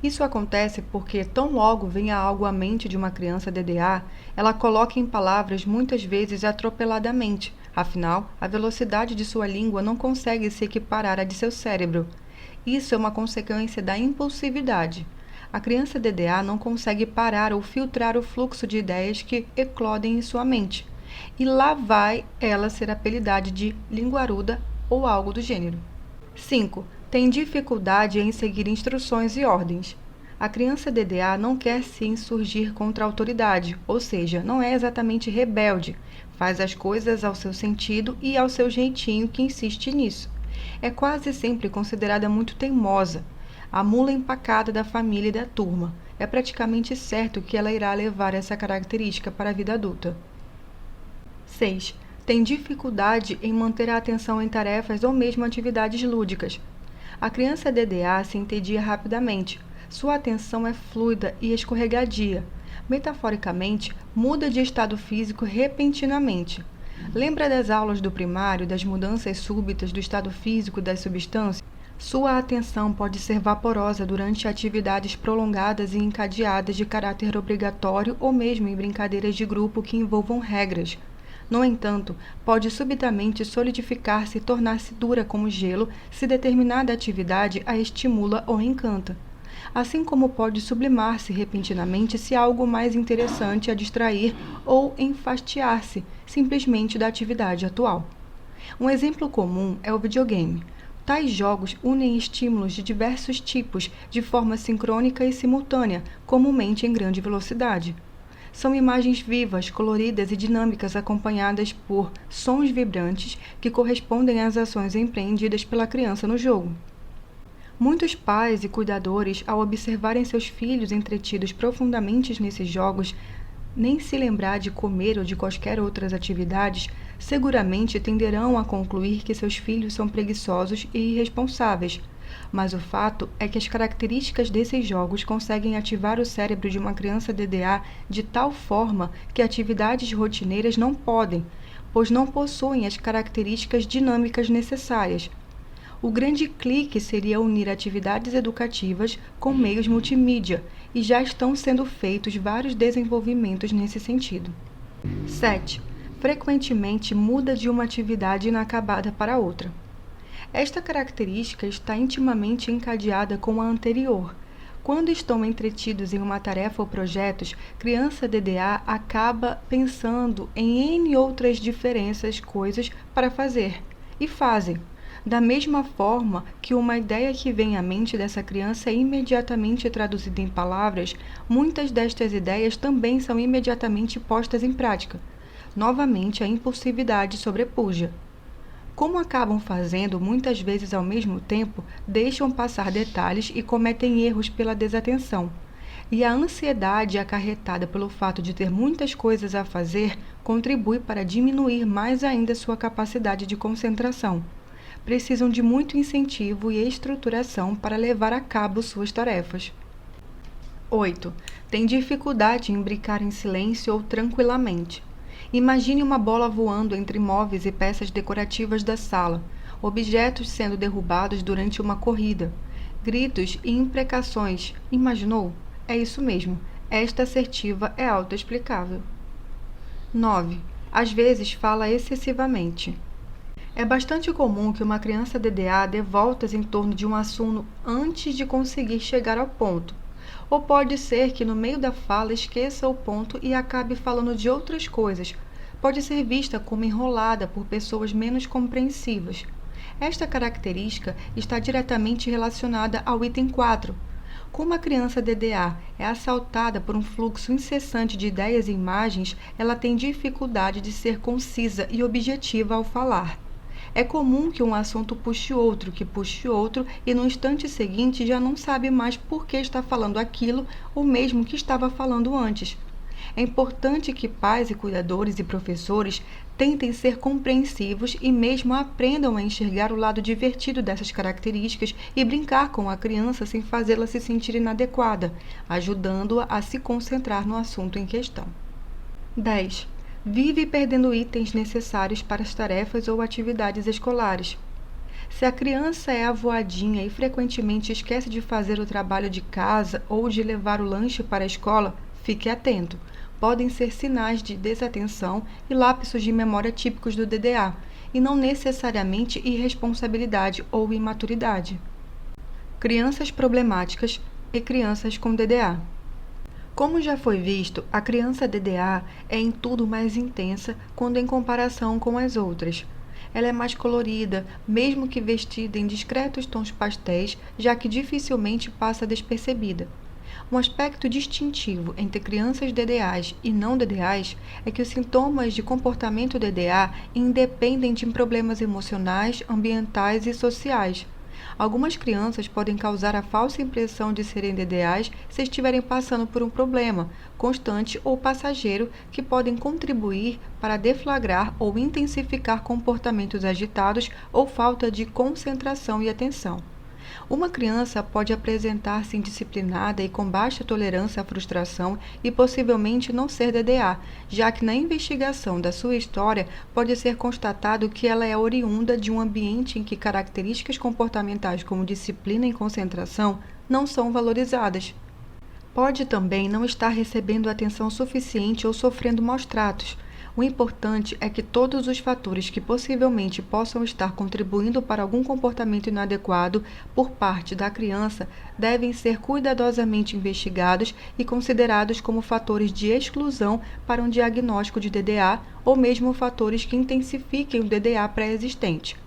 Isso acontece porque, tão logo venha algo à mente de uma criança DDA, ela coloca em palavras muitas vezes atropeladamente. Afinal, a velocidade de sua língua não consegue se equiparar à de seu cérebro. Isso é uma consequência da impulsividade. A criança DDA não consegue parar ou filtrar o fluxo de ideias que eclodem em sua mente. E lá vai ela ser apelidada de linguaruda ou algo do gênero. 5. Tem dificuldade em seguir instruções e ordens. A criança DDA não quer se insurgir contra a autoridade, ou seja, não é exatamente rebelde. Faz as coisas ao seu sentido e ao seu jeitinho que insiste nisso. É quase sempre considerada muito teimosa, a mula empacada da família e da turma. É praticamente certo que ela irá levar essa característica para a vida adulta. 6. Tem dificuldade em manter a atenção em tarefas ou mesmo atividades lúdicas. A criança DDA se entedia rapidamente. Sua atenção é fluida e escorregadia. Metaforicamente, muda de estado físico repentinamente. Lembra das aulas do primário, das mudanças súbitas do estado físico das substâncias? Sua atenção pode ser vaporosa durante atividades prolongadas e encadeadas de caráter obrigatório ou mesmo em brincadeiras de grupo que envolvam regras. No entanto, pode subitamente solidificar-se e tornar-se dura como gelo se determinada atividade a estimula ou encanta. Assim como pode sublimar-se repentinamente se algo mais interessante a distrair ou enfastiar-se simplesmente da atividade atual. Um exemplo comum é o videogame. Tais jogos unem estímulos de diversos tipos de forma sincrônica e simultânea, comumente em grande velocidade. São imagens vivas, coloridas e dinâmicas acompanhadas por sons vibrantes que correspondem às ações empreendidas pela criança no jogo. Muitos pais e cuidadores, ao observarem seus filhos entretidos profundamente nesses jogos, nem se lembrar de comer ou de quaisquer outras atividades, seguramente tenderão a concluir que seus filhos são preguiçosos e irresponsáveis. Mas o fato é que as características desses jogos conseguem ativar o cérebro de uma criança DDA de tal forma que atividades rotineiras não podem, pois não possuem as características dinâmicas necessárias. O grande clique seria unir atividades educativas com meios multimídia, e já estão sendo feitos vários desenvolvimentos nesse sentido. 7. Frequentemente muda de uma atividade inacabada para outra. Esta característica está intimamente encadeada com a anterior. Quando estão entretidos em uma tarefa ou projetos, criança DDA acaba pensando em N outras diferentes coisas para fazer, e fazem. Da mesma forma que uma ideia que vem à mente dessa criança é imediatamente traduzida em palavras, muitas destas ideias também são imediatamente postas em prática. Novamente, a impulsividade sobrepuja. Como acabam fazendo muitas vezes ao mesmo tempo, deixam passar detalhes e cometem erros pela desatenção. E a ansiedade acarretada pelo fato de ter muitas coisas a fazer contribui para diminuir mais ainda sua capacidade de concentração. Precisam de muito incentivo e estruturação para levar a cabo suas tarefas. 8. Tem dificuldade em brincar em silêncio ou tranquilamente. Imagine uma bola voando entre móveis e peças decorativas da sala, objetos sendo derrubados durante uma corrida, gritos e imprecações. Imaginou? É isso mesmo. Esta assertiva é autoexplicável. 9. Às vezes fala excessivamente. É bastante comum que uma criança DDA dê voltas em torno de um assunto antes de conseguir chegar ao ponto. Ou pode ser que no meio da fala esqueça o ponto e acabe falando de outras coisas. Pode ser vista como enrolada por pessoas menos compreensivas. Esta característica está diretamente relacionada ao item 4. Como a criança DDA é assaltada por um fluxo incessante de ideias e imagens, ela tem dificuldade de ser concisa e objetiva ao falar. É comum que um assunto puxe outro, que puxe outro, e no instante seguinte já não sabe mais por que está falando aquilo ou mesmo que estava falando antes. É importante que pais e cuidadores e professores tentem ser compreensivos e mesmo aprendam a enxergar o lado divertido dessas características e brincar com a criança sem fazê-la se sentir inadequada, ajudando-a a se concentrar no assunto em questão. 10. Vive perdendo itens necessários para as tarefas ou atividades escolares. Se a criança é avoadinha e frequentemente esquece de fazer o trabalho de casa ou de levar o lanche para a escola, fique atento. Podem ser sinais de desatenção e lapsos de memória típicos do DDA, e não necessariamente irresponsabilidade ou imaturidade. Crianças problemáticas e crianças com DDA. Como já foi visto, a criança DDA é em tudo mais intensa quando em comparação com as outras. Ela é mais colorida, mesmo que vestida em discretos tons pastéis, já que dificilmente passa despercebida. Um aspecto distintivo entre crianças DDAs e não DDAs é que os sintomas de comportamento DDA independem de problemas emocionais, ambientais e sociais. Algumas crianças podem causar a falsa impressão de serem DDAs se estiverem passando por um problema constante ou passageiro que podem contribuir para deflagrar ou intensificar comportamentos agitados ou falta de concentração e atenção. Uma criança pode apresentar-se indisciplinada e com baixa tolerância à frustração e possivelmente não ser DDA, já que na investigação da sua história pode ser constatado que ela é oriunda de um ambiente em que características comportamentais como disciplina e concentração não são valorizadas. Pode também não estar recebendo atenção suficiente ou sofrendo maus tratos. O importante é que todos os fatores que possivelmente possam estar contribuindo para algum comportamento inadequado por parte da criança devem ser cuidadosamente investigados e considerados como fatores de exclusão para um diagnóstico de DDA ou mesmo fatores que intensifiquem o DDA pré-existente.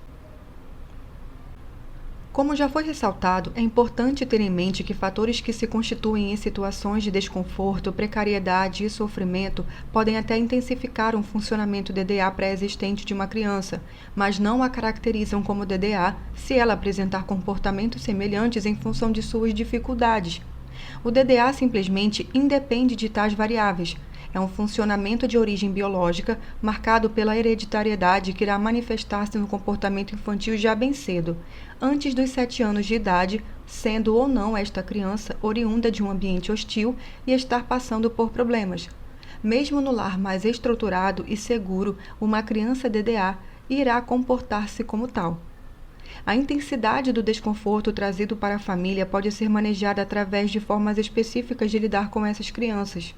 Como já foi ressaltado, é importante ter em mente que fatores que se constituem em situações de desconforto, precariedade e sofrimento podem até intensificar um funcionamento DDA pré-existente de uma criança, mas não a caracterizam como DDA se ela apresentar comportamentos semelhantes em função de suas dificuldades. O DDA simplesmente independe de tais variáveis. É um funcionamento de origem biológica, marcado pela hereditariedade que irá manifestar-se no comportamento infantil já bem cedo, antes dos 7 anos de idade, sendo ou não esta criança oriunda de um ambiente hostil e estar passando por problemas. Mesmo no lar mais estruturado e seguro, uma criança DDA irá comportar-se como tal. A intensidade do desconforto trazido para a família pode ser manejada através de formas específicas de lidar com essas crianças.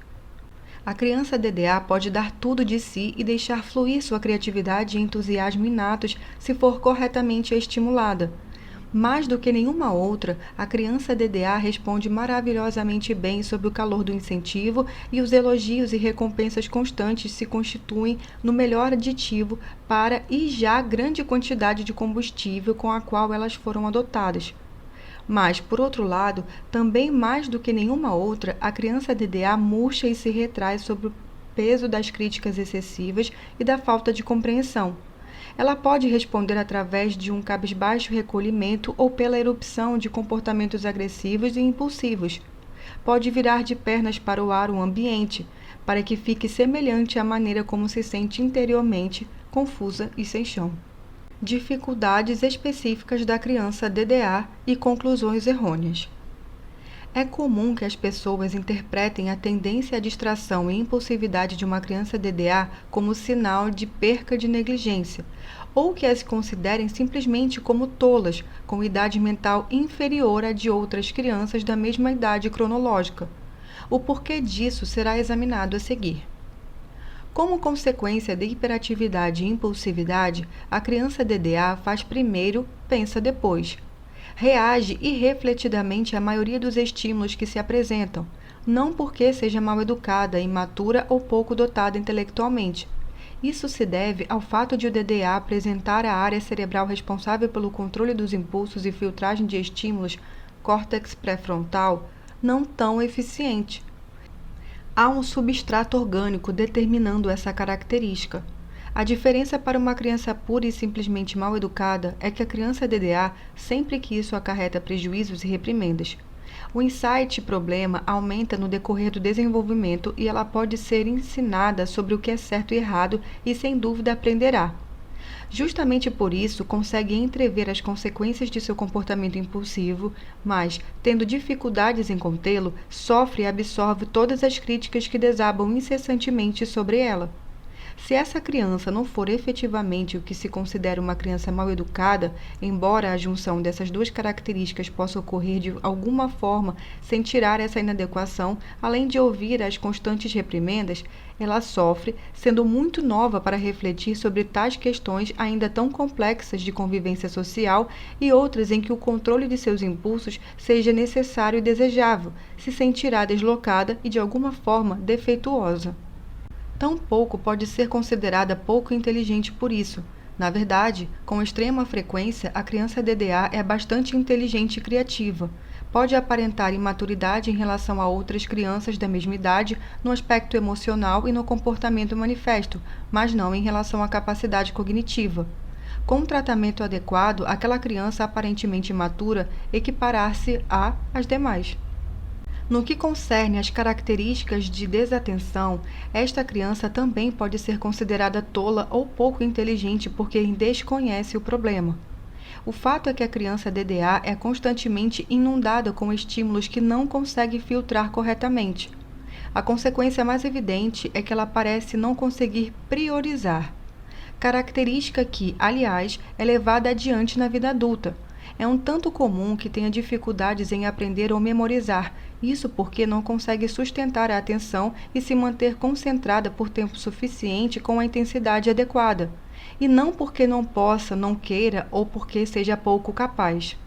A criança DDA pode dar tudo de si e deixar fluir sua criatividade e entusiasmo inatos se for corretamente estimulada. Mais do que nenhuma outra, a criança DDA responde maravilhosamente bem sob o calor do incentivo e os elogios e recompensas constantes se constituem no melhor aditivo para e já grande quantidade de combustível com a qual elas foram adotadas. Mas, por outro lado, também mais do que nenhuma outra, a criança DDA murcha e se retrai sob o peso das críticas excessivas e da falta de compreensão. Ela pode responder através de um cabisbaixo recolhimento ou pela erupção de comportamentos agressivos e impulsivos. Pode virar de pernas para o ar o ambiente, para que fique semelhante à maneira como se sente interiormente, confusa e sem chão. Dificuldades específicas da criança DDA e conclusões errôneas. É comum que as pessoas interpretem a tendência à distração e impulsividade de uma criança DDA como sinal de perca de negligência, ou que as considerem simplesmente como tolas, com idade mental inferior à de outras crianças da mesma idade cronológica. O porquê disso será examinado a seguir. Como consequência da hiperatividade e impulsividade, a criança DDA faz primeiro, pensa depois. Reage irrefletidamente à maioria dos estímulos que se apresentam, não porque seja mal educada, imatura ou pouco dotada intelectualmente. Isso se deve ao fato de o DDA apresentar a área cerebral responsável pelo controle dos impulsos e filtragem de estímulos, córtex pré-frontal, não tão eficiente. Há um substrato orgânico determinando essa característica. A diferença para uma criança pura e simplesmente mal educada é que a criança DDA, sempre que isso acarreta prejuízos e reprimendas. O insight-problema aumenta no decorrer do desenvolvimento e ela pode ser ensinada sobre o que é certo e errado e, sem dúvida, aprenderá. Justamente por isso, consegue entrever as consequências de seu comportamento impulsivo, mas, tendo dificuldades em contê-lo, sofre e absorve todas as críticas que desabam incessantemente sobre ela. Se essa criança não for efetivamente o que se considera uma criança mal educada, embora a junção dessas duas características possa ocorrer de alguma forma sem tirar essa inadequação, além de ouvir as constantes reprimendas, ela sofre, sendo muito nova para refletir sobre tais questões ainda tão complexas de convivência social e outras em que o controle de seus impulsos seja necessário e desejável, se sentirá deslocada e de alguma forma defeituosa. Tampouco pode ser considerada pouco inteligente por isso. Na verdade, com extrema frequência, a criança DDA é bastante inteligente e criativa. Pode aparentar imaturidade em relação a outras crianças da mesma idade no aspecto emocional e no comportamento manifesto, mas não em relação à capacidade cognitiva. Com um tratamento adequado, aquela criança aparentemente imatura equiparar-se às demais. No que concerne às características de desatenção, esta criança também pode ser considerada tola ou pouco inteligente porque desconhece o problema. O fato é que a criança DDA é constantemente inundada com estímulos que não consegue filtrar corretamente. A consequência mais evidente é que ela parece não conseguir priorizar, característica que, aliás, é levada adiante na vida adulta. É um tanto comum que tenha dificuldades em aprender ou memorizar, isso porque não consegue sustentar a atenção e se manter concentrada por tempo suficiente com a intensidade adequada, e não porque não possa, não queira ou porque seja pouco capaz.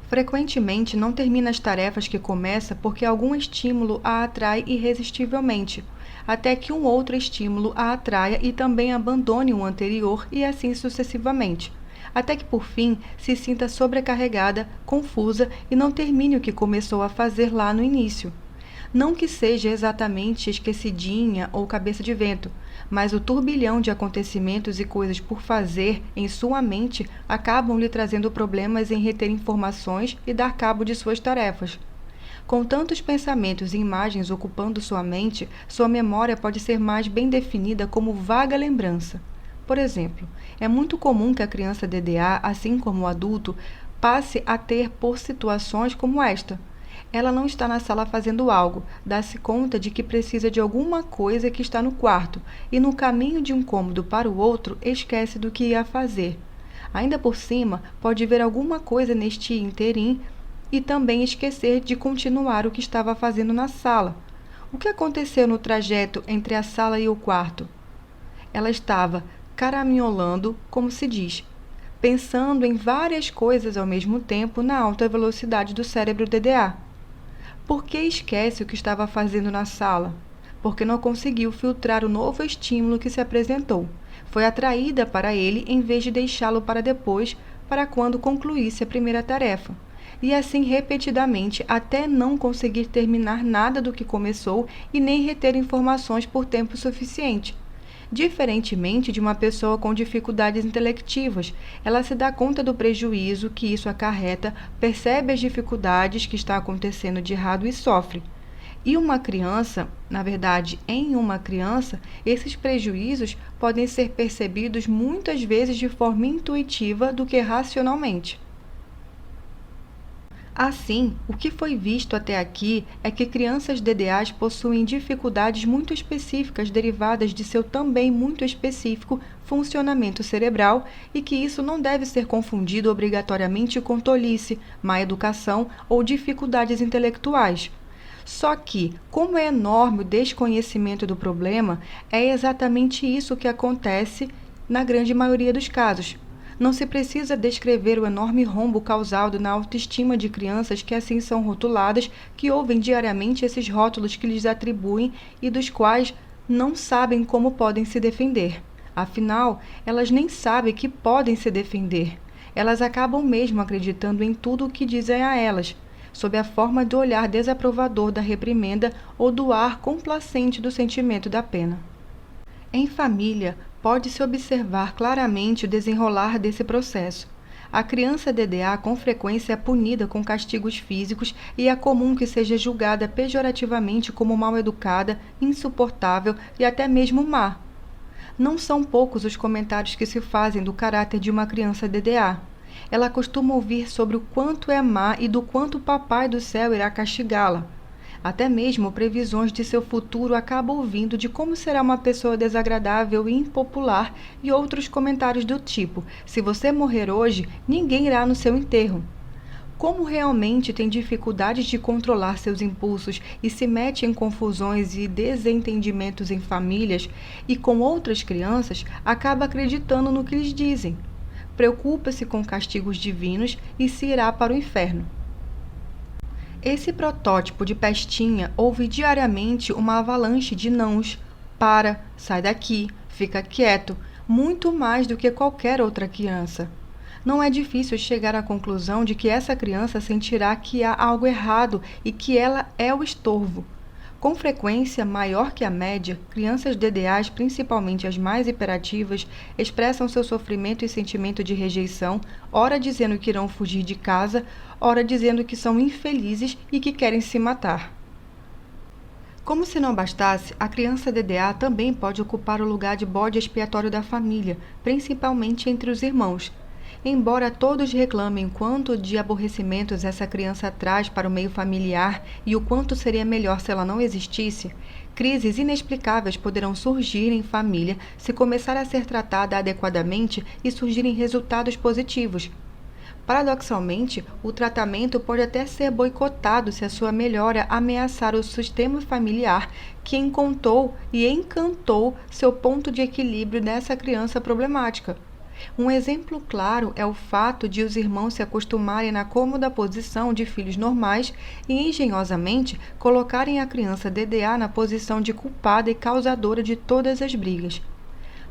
Frequentemente não termina as tarefas que começa porque algum estímulo a atrai irresistivelmente, até que um outro estímulo a atraia e também abandone o anterior e assim sucessivamente, até que por fim se sinta sobrecarregada, confusa e não termine o que começou a fazer lá no início. Não que seja exatamente esquecidinha ou cabeça de vento, mas o turbilhão de acontecimentos e coisas por fazer em sua mente acabam lhe trazendo problemas em reter informações e dar cabo de suas tarefas. Com tantos pensamentos e imagens ocupando sua mente, sua memória pode ser mais bem definida como vaga lembrança. Por exemplo, é muito comum que a criança DDA, assim como o adulto, passe a ter por situações como esta. Ela não está na sala fazendo algo, dá-se conta de que precisa de alguma coisa que está no quarto e no caminho de um cômodo para o outro esquece do que ia fazer. Ainda por cima, pode ver alguma coisa neste ínterim e também esquecer de continuar o que estava fazendo na sala. O que aconteceu no trajeto entre a sala e o quarto? Ela estava caraminholando, como se diz, pensando em várias coisas ao mesmo tempo na alta velocidade do cérebro DDA. Por que esquece o que estava fazendo na sala? Porque não conseguiu filtrar o novo estímulo que se apresentou. Foi atraída para ele em vez de deixá-lo para depois, para quando concluísse a primeira tarefa. E assim repetidamente, até não conseguir terminar nada do que começou e nem reter informações por tempo suficiente. Diferentemente de uma pessoa com dificuldades intelectivas, ela se dá conta do prejuízo que isso acarreta, percebe as dificuldades que está acontecendo de errado e sofre. E uma criança, na verdade, em uma criança, esses prejuízos podem ser percebidos muitas vezes de forma intuitiva do que racionalmente. Assim, o que foi visto até aqui é que crianças DDAs possuem dificuldades muito específicas derivadas de seu também muito específico funcionamento cerebral e que isso não deve ser confundido obrigatoriamente com tolice, má educação ou dificuldades intelectuais. Só que, como é enorme o desconhecimento do problema, é exatamente isso que acontece na grande maioria dos casos. Não se precisa descrever o enorme rombo causado na autoestima de crianças que assim são rotuladas, que ouvem diariamente esses rótulos que lhes atribuem e dos quais não sabem como podem se defender. Afinal, elas nem sabem que podem se defender. Elas acabam mesmo acreditando em tudo o que dizem a elas, sob a forma do olhar desaprovador da reprimenda ou do ar complacente do sentimento da pena. Em família, pode-se observar claramente o desenrolar desse processo. A criança DDA com frequência é punida com castigos físicos e é comum que seja julgada pejorativamente como mal educada, insuportável e até mesmo má. Não são poucos os comentários que se fazem do caráter de uma criança DDA. Ela costuma ouvir sobre o quanto é má e do quanto o Papai do Céu irá castigá-la. Até mesmo previsões de seu futuro acabam ouvindo de como será uma pessoa desagradável e impopular e outros comentários do tipo: se você morrer hoje, ninguém irá no seu enterro. Como realmente tem dificuldades de controlar seus impulsos e se mete em confusões e desentendimentos em famílias e com outras crianças, acaba acreditando no que lhes dizem. Preocupa-se com castigos divinos e se irá para o inferno. Esse protótipo de pestinha ouve diariamente uma avalanche de nãos: para, sai daqui, fica quieto, muito mais do que qualquer outra criança. Não é difícil chegar à conclusão de que essa criança sentirá que há algo errado e que ela é o estorvo. Com frequência maior que a média, crianças DDAs, principalmente as mais hiperativas, expressam seu sofrimento e sentimento de rejeição, ora dizendo que irão fugir de casa, ora dizendo que são infelizes e que querem se matar. Como se não bastasse, a criança DDA também pode ocupar o lugar de bode expiatório da família, principalmente entre os irmãos. Embora todos reclamem quanto de aborrecimentos essa criança traz para o meio familiar e o quanto seria melhor se ela não existisse, crises inexplicáveis poderão surgir em família se começar a ser tratada adequadamente e surgirem resultados positivos. Paradoxalmente, o tratamento pode até ser boicotado se a sua melhora ameaçar o sistema familiar que encontrou e encantou seu ponto de equilíbrio nessa criança problemática. Um exemplo claro é o fato de os irmãos se acostumarem na cômoda posição de filhos normais e engenhosamente colocarem a criança DDA na posição de culpada e causadora de todas as brigas.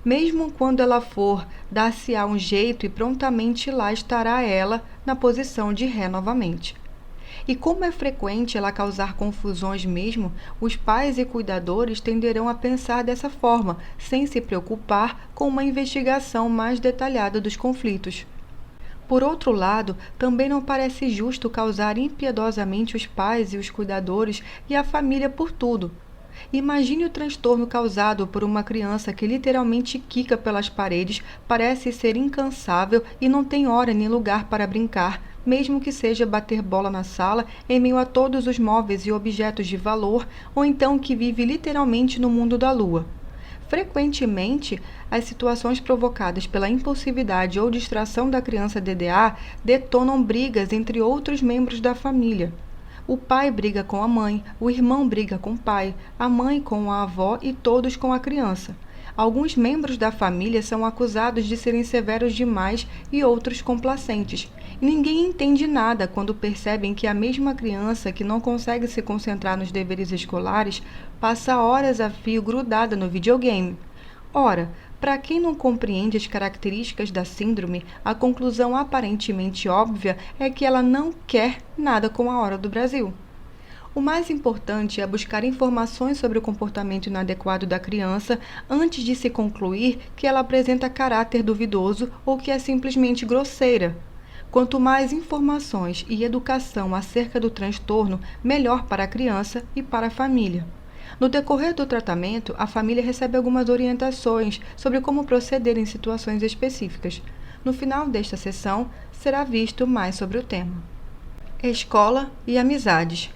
Mesmo quando ela for, dar-se-á um jeito e prontamente lá estará ela na posição de ré novamente. E como é frequente ela causar confusões mesmo, os pais e cuidadores tenderão a pensar dessa forma, sem se preocupar com uma investigação mais detalhada dos conflitos. Por outro lado, também não parece justo causar impiedosamente os pais e os cuidadores e a família por tudo. Imagine o transtorno causado por uma criança que literalmente quica pelas paredes, parece ser incansável e não tem hora nem lugar para brincar, mesmo que seja bater bola na sala em meio a todos os móveis e objetos de valor, ou então que vive literalmente no mundo da lua. Frequentemente, as situações provocadas pela impulsividade ou distração da criança DDA detonam brigas entre outros membros da família. O pai briga com a mãe, o irmão briga com o pai, a mãe com a avó e todos com a criança. Alguns membros da família são acusados de serem severos demais e outros complacentes. E ninguém entende nada quando percebem que a mesma criança que não consegue se concentrar nos deveres escolares passa horas a fio grudada no videogame. Ora, para quem não compreende as características da síndrome, a conclusão aparentemente óbvia é que ela não quer nada com a Hora do Brasil. O mais importante é buscar informações sobre o comportamento inadequado da criança antes de se concluir que ela apresenta caráter duvidoso ou que é simplesmente grosseira. Quanto mais informações e educação acerca do transtorno, melhor para a criança e para a família. No decorrer do tratamento, a família recebe algumas orientações sobre como proceder em situações específicas. No final desta sessão, será visto mais sobre o tema. Escola e amizades.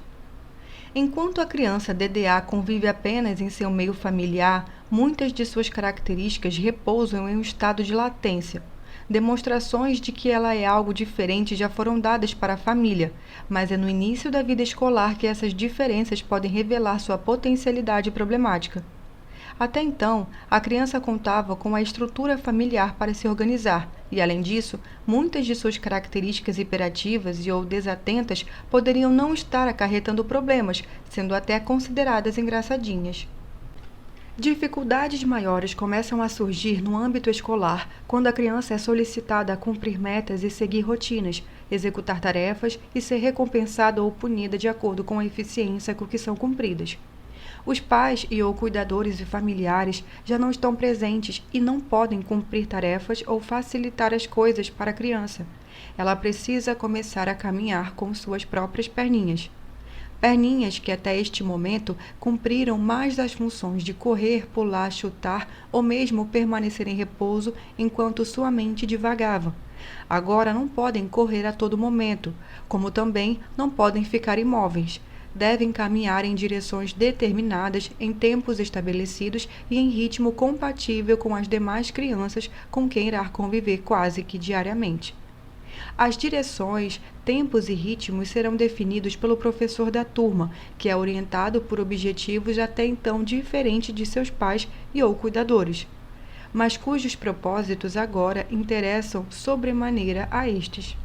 Enquanto a criança DDA convive apenas em seu meio familiar, muitas de suas características repousam em um estado de latência. Demonstrações de que ela é algo diferente já foram dadas para a família, mas é no início da vida escolar que essas diferenças podem revelar sua potencialidade problemática. Até então, a criança contava com a estrutura familiar para se organizar e, além disso, muitas de suas características hiperativas e ou desatentas poderiam não estar acarretando problemas, sendo até consideradas engraçadinhas. Dificuldades maiores começam a surgir no âmbito escolar quando a criança é solicitada a cumprir metas e seguir rotinas, executar tarefas e ser recompensada ou punida de acordo com a eficiência com que são cumpridas. Os pais e ou cuidadores e familiares já não estão presentes e não podem cumprir tarefas ou facilitar as coisas para a criança. Ela precisa começar a caminhar com suas próprias perninhas. Perninhas que até este momento cumpriram mais das funções de correr, pular, chutar ou mesmo permanecer em repouso enquanto sua mente divagava. Agora não podem correr a todo momento, como também não podem ficar imóveis. devem caminhar em direções determinadas, em tempos estabelecidos e em ritmo compatível com as demais crianças com quem irá conviver quase que diariamente. As direções, tempos e ritmos serão definidos pelo professor da turma, que é orientado por objetivos até então diferentes de seus pais e ou cuidadores, mas cujos propósitos agora interessam sobremaneira a estes.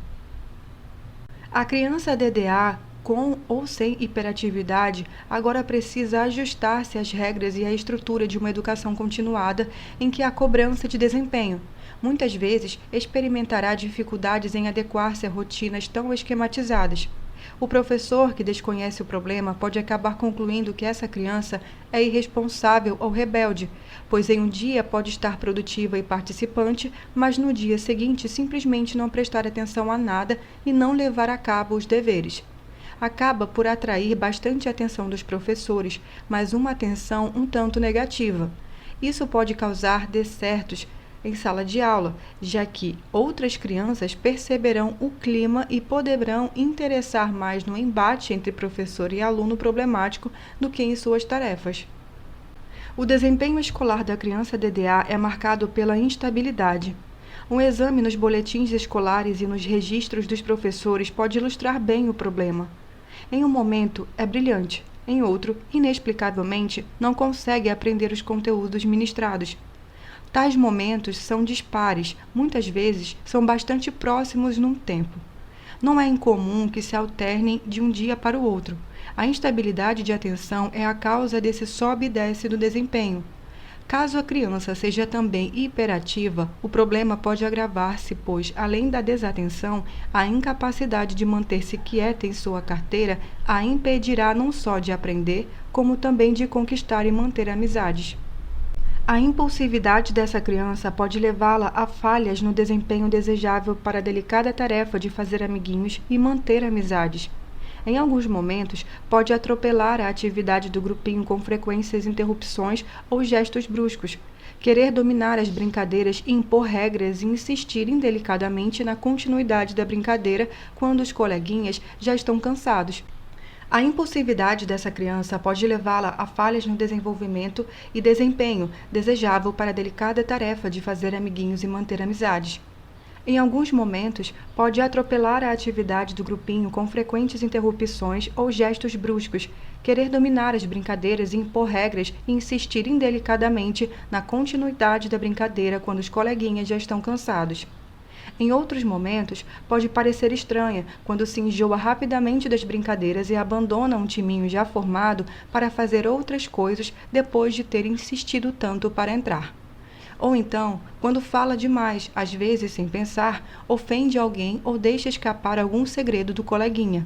A criança DDA, com ou sem hiperatividade, agora precisa ajustar-se às regras e à estrutura de uma educação continuada em que há cobrança de desempenho. Muitas vezes experimentará dificuldades em adequar-se a rotinas tão esquematizadas. O professor que desconhece o problema pode acabar concluindo que essa criança é irresponsável ou rebelde, pois em um dia pode estar produtiva e participante, mas no dia seguinte simplesmente não prestar atenção a nada e não levar a cabo os deveres. Acaba por atrair bastante atenção dos professores, mas uma atenção um tanto negativa. Isso pode causar desertos em sala de aula, já que outras crianças perceberão o clima e poderão interessar mais no embate entre professor e aluno problemático do que em suas tarefas. O desempenho escolar da criança DDA é marcado pela instabilidade. Um exame nos boletins escolares e nos registros dos professores pode ilustrar bem o problema. Em um momento, é brilhante. Em outro, inexplicavelmente, não consegue aprender os conteúdos ministrados. Tais momentos são dispares, muitas vezes são bastante próximos num tempo. Não é incomum que se alternem de um dia para o outro. A instabilidade de atenção é a causa desse sobe e desce do desempenho. Caso a criança seja também hiperativa, o problema pode agravar-se, pois, além da desatenção, a incapacidade de manter-se quieta em sua carteira a impedirá não só de aprender, como também de conquistar e manter amizades. A impulsividade dessa criança pode levá-la a falhas no desempenho desejável para a delicada tarefa de fazer amiguinhos e manter amizades. Em alguns momentos, pode atropelar a atividade do grupinho com frequências interrupções ou gestos bruscos, querer dominar as brincadeiras e impor regras e insistir indelicadamente na continuidade da brincadeira quando os coleguinhas já estão cansados. A impulsividade dessa criança pode levá-la a falhas no desenvolvimento e desempenho desejável para a delicada tarefa de fazer amiguinhos e manter amizades. Em alguns momentos, pode atropelar a atividade do grupinho com frequentes interrupções ou gestos bruscos, querer dominar as brincadeiras e impor regras e insistir indelicadamente na continuidade da brincadeira quando os coleguinhas já estão cansados. Em outros momentos, pode parecer estranha quando se enjoa rapidamente das brincadeiras e abandona um timinho já formado para fazer outras coisas depois de ter insistido tanto para entrar. Ou então, quando fala demais, às vezes sem pensar, ofende alguém ou deixa escapar algum segredo do coleguinha.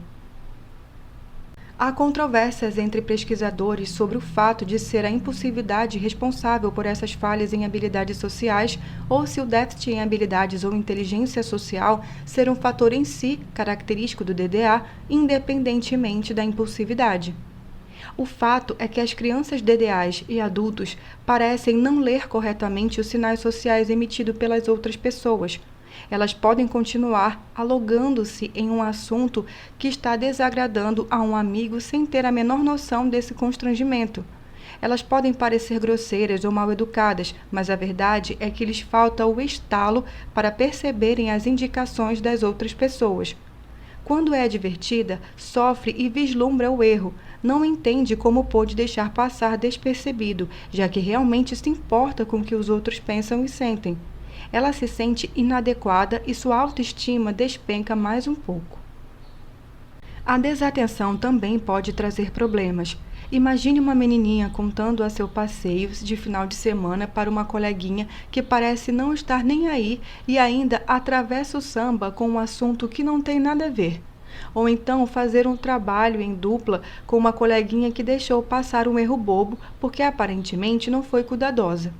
Há controvérsias entre pesquisadores sobre o fato de ser a impulsividade responsável por essas falhas em habilidades sociais ou se o déficit em habilidades ou inteligência social ser um fator em si característico do DDA, independentemente da impulsividade. O fato é que as crianças DDAs e adultos parecem não ler corretamente os sinais sociais emitidos pelas outras pessoas. Elas podem continuar alongando-se em um assunto que está desagradando a um amigo sem ter a menor noção desse constrangimento. Elas podem parecer grosseiras ou mal-educadas, mas a verdade é que lhes falta o estalo para perceberem as indicações das outras pessoas. Quando é advertida, sofre e vislumbra o erro, não entende como pôde deixar passar despercebido, já que realmente se importa com o que os outros pensam e sentem. Ela se sente inadequada e sua autoestima despenca mais um pouco. A desatenção também pode trazer problemas. Imagine uma menininha contando a seu passeio de final de semana para uma coleguinha que parece não estar nem aí e ainda atravessa o samba com um assunto que não tem nada a ver. Ou então fazer um trabalho em dupla com uma coleguinha que deixou passar um erro bobo porque aparentemente não foi cuidadosa.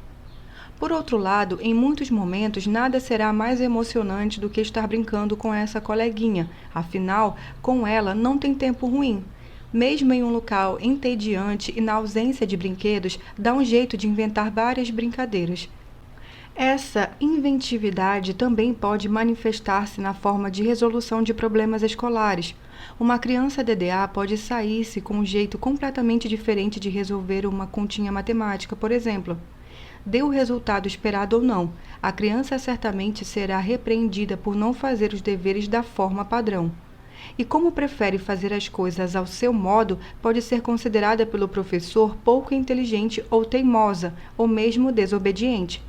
Por outro lado, em muitos momentos nada será mais emocionante do que estar brincando com essa coleguinha, afinal, com ela não tem tempo ruim. Mesmo em um local entediante e na ausência de brinquedos, dá um jeito de inventar várias brincadeiras. Essa inventividade também pode manifestar-se na forma de resolução de problemas escolares. Uma criança DDA pode sair-se com um jeito completamente diferente de resolver uma continha matemática, por exemplo. Dê o resultado esperado ou não, a criança certamente será repreendida por não fazer os deveres da forma padrão. E como prefere fazer as coisas ao seu modo, pode ser considerada pelo professor pouco inteligente ou teimosa, ou mesmo desobediente.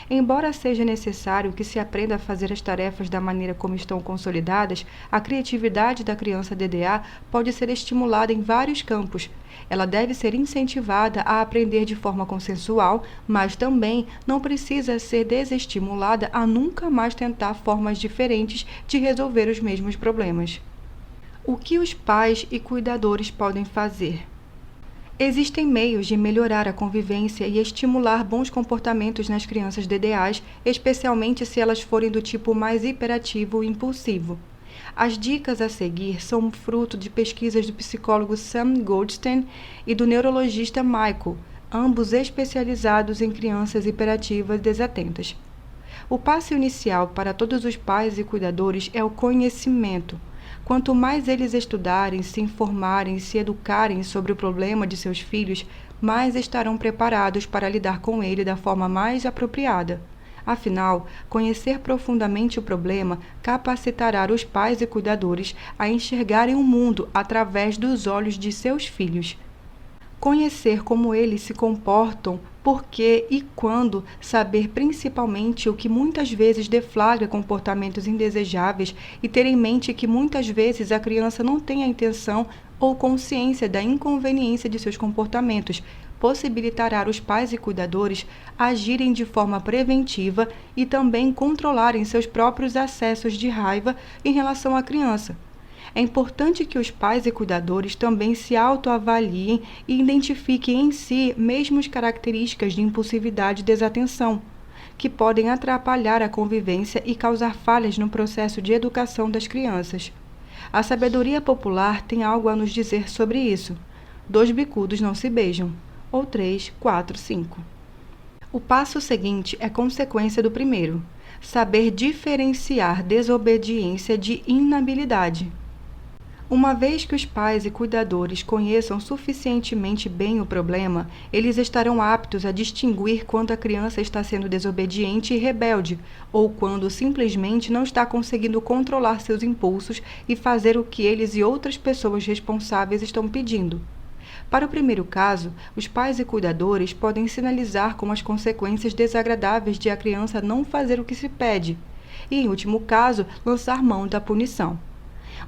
Embora seja necessário que se aprenda a fazer as tarefas da maneira como estão consolidadas, a criatividade da criança DDA pode ser estimulada em vários campos. Ela deve ser incentivada a aprender de forma consensual, mas também não precisa ser desestimulada a nunca mais tentar formas diferentes de resolver os mesmos problemas. O que os pais e cuidadores podem fazer? Existem meios de melhorar a convivência e estimular bons comportamentos nas crianças DDAs, especialmente se elas forem do tipo mais hiperativo e impulsivo. As dicas a seguir são fruto de pesquisas do psicólogo Sam Goldstein e do neurologista Michael, ambos especializados em crianças hiperativas desatentas. O passo inicial para todos os pais e cuidadores é o conhecimento. Quanto mais eles estudarem, se informarem e se educarem sobre o problema de seus filhos, mais estarão preparados para lidar com ele da forma mais apropriada. Afinal, conhecer profundamente o problema capacitará os pais e cuidadores a enxergarem o mundo através dos olhos de seus filhos. Conhecer como eles se comportam, por que e quando, saber principalmente o que muitas vezes deflagra comportamentos indesejáveis e ter em mente que muitas vezes a criança não tem a intenção ou consciência da inconveniência de seus comportamentos, possibilitará os pais e cuidadores agirem de forma preventiva e também controlarem seus próprios acessos de raiva em relação à criança. É importante que os pais e cuidadores também se autoavaliem e identifiquem em si mesmas características de impulsividade e desatenção, que podem atrapalhar a convivência e causar falhas no processo de educação das crianças. A sabedoria popular tem algo a nos dizer sobre isso. 2 bicudos não se beijam. Ou 3, 4, 5. O passo seguinte é consequência do primeiro: saber diferenciar desobediência de inabilidade. Uma vez que os pais e cuidadores conheçam suficientemente bem o problema, eles estarão aptos a distinguir quando a criança está sendo desobediente e rebelde, ou quando simplesmente não está conseguindo controlar seus impulsos e fazer o que eles e outras pessoas responsáveis estão pedindo. Para o primeiro caso, os pais e cuidadores podem sinalizar com as consequências desagradáveis de a criança não fazer o que se pede, e, em último caso, lançar mão da punição.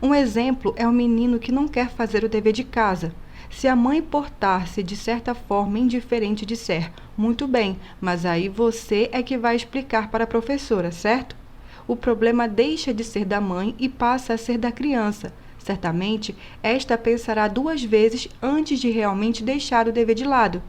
Um exemplo é um menino que não quer fazer o dever de casa. Se a mãe portar-se de certa forma indiferente e disser, muito bem, mas aí você é que vai explicar para a professora, certo? O problema deixa de ser da mãe e passa a ser da criança. Certamente, esta pensará 2 vezes antes de realmente deixar o dever de lado.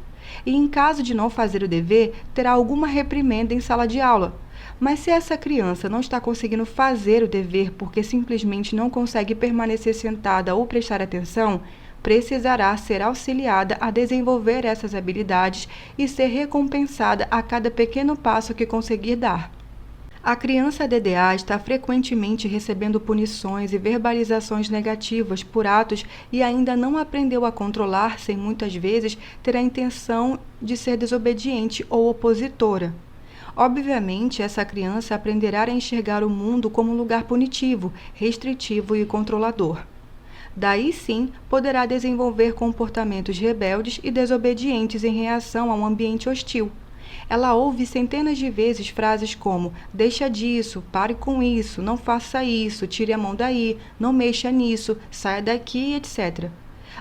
E em caso de não fazer o dever, terá alguma reprimenda em sala de aula. Mas se essa criança não está conseguindo fazer o dever porque simplesmente não consegue permanecer sentada ou prestar atenção, precisará ser auxiliada a desenvolver essas habilidades e ser recompensada a cada pequeno passo que conseguir dar. A criança DDA está frequentemente recebendo punições e verbalizações negativas por atos e ainda não aprendeu a controlar-se e muitas vezes ter a intenção de ser desobediente ou opositora. Obviamente, essa criança aprenderá a enxergar o mundo como um lugar punitivo, restritivo e controlador. Daí sim, poderá desenvolver comportamentos rebeldes e desobedientes em reação a um ambiente hostil. Ela ouve centenas de vezes frases como deixa disso, pare com isso, não faça isso, tire a mão daí, não mexa nisso, saia daqui, etc.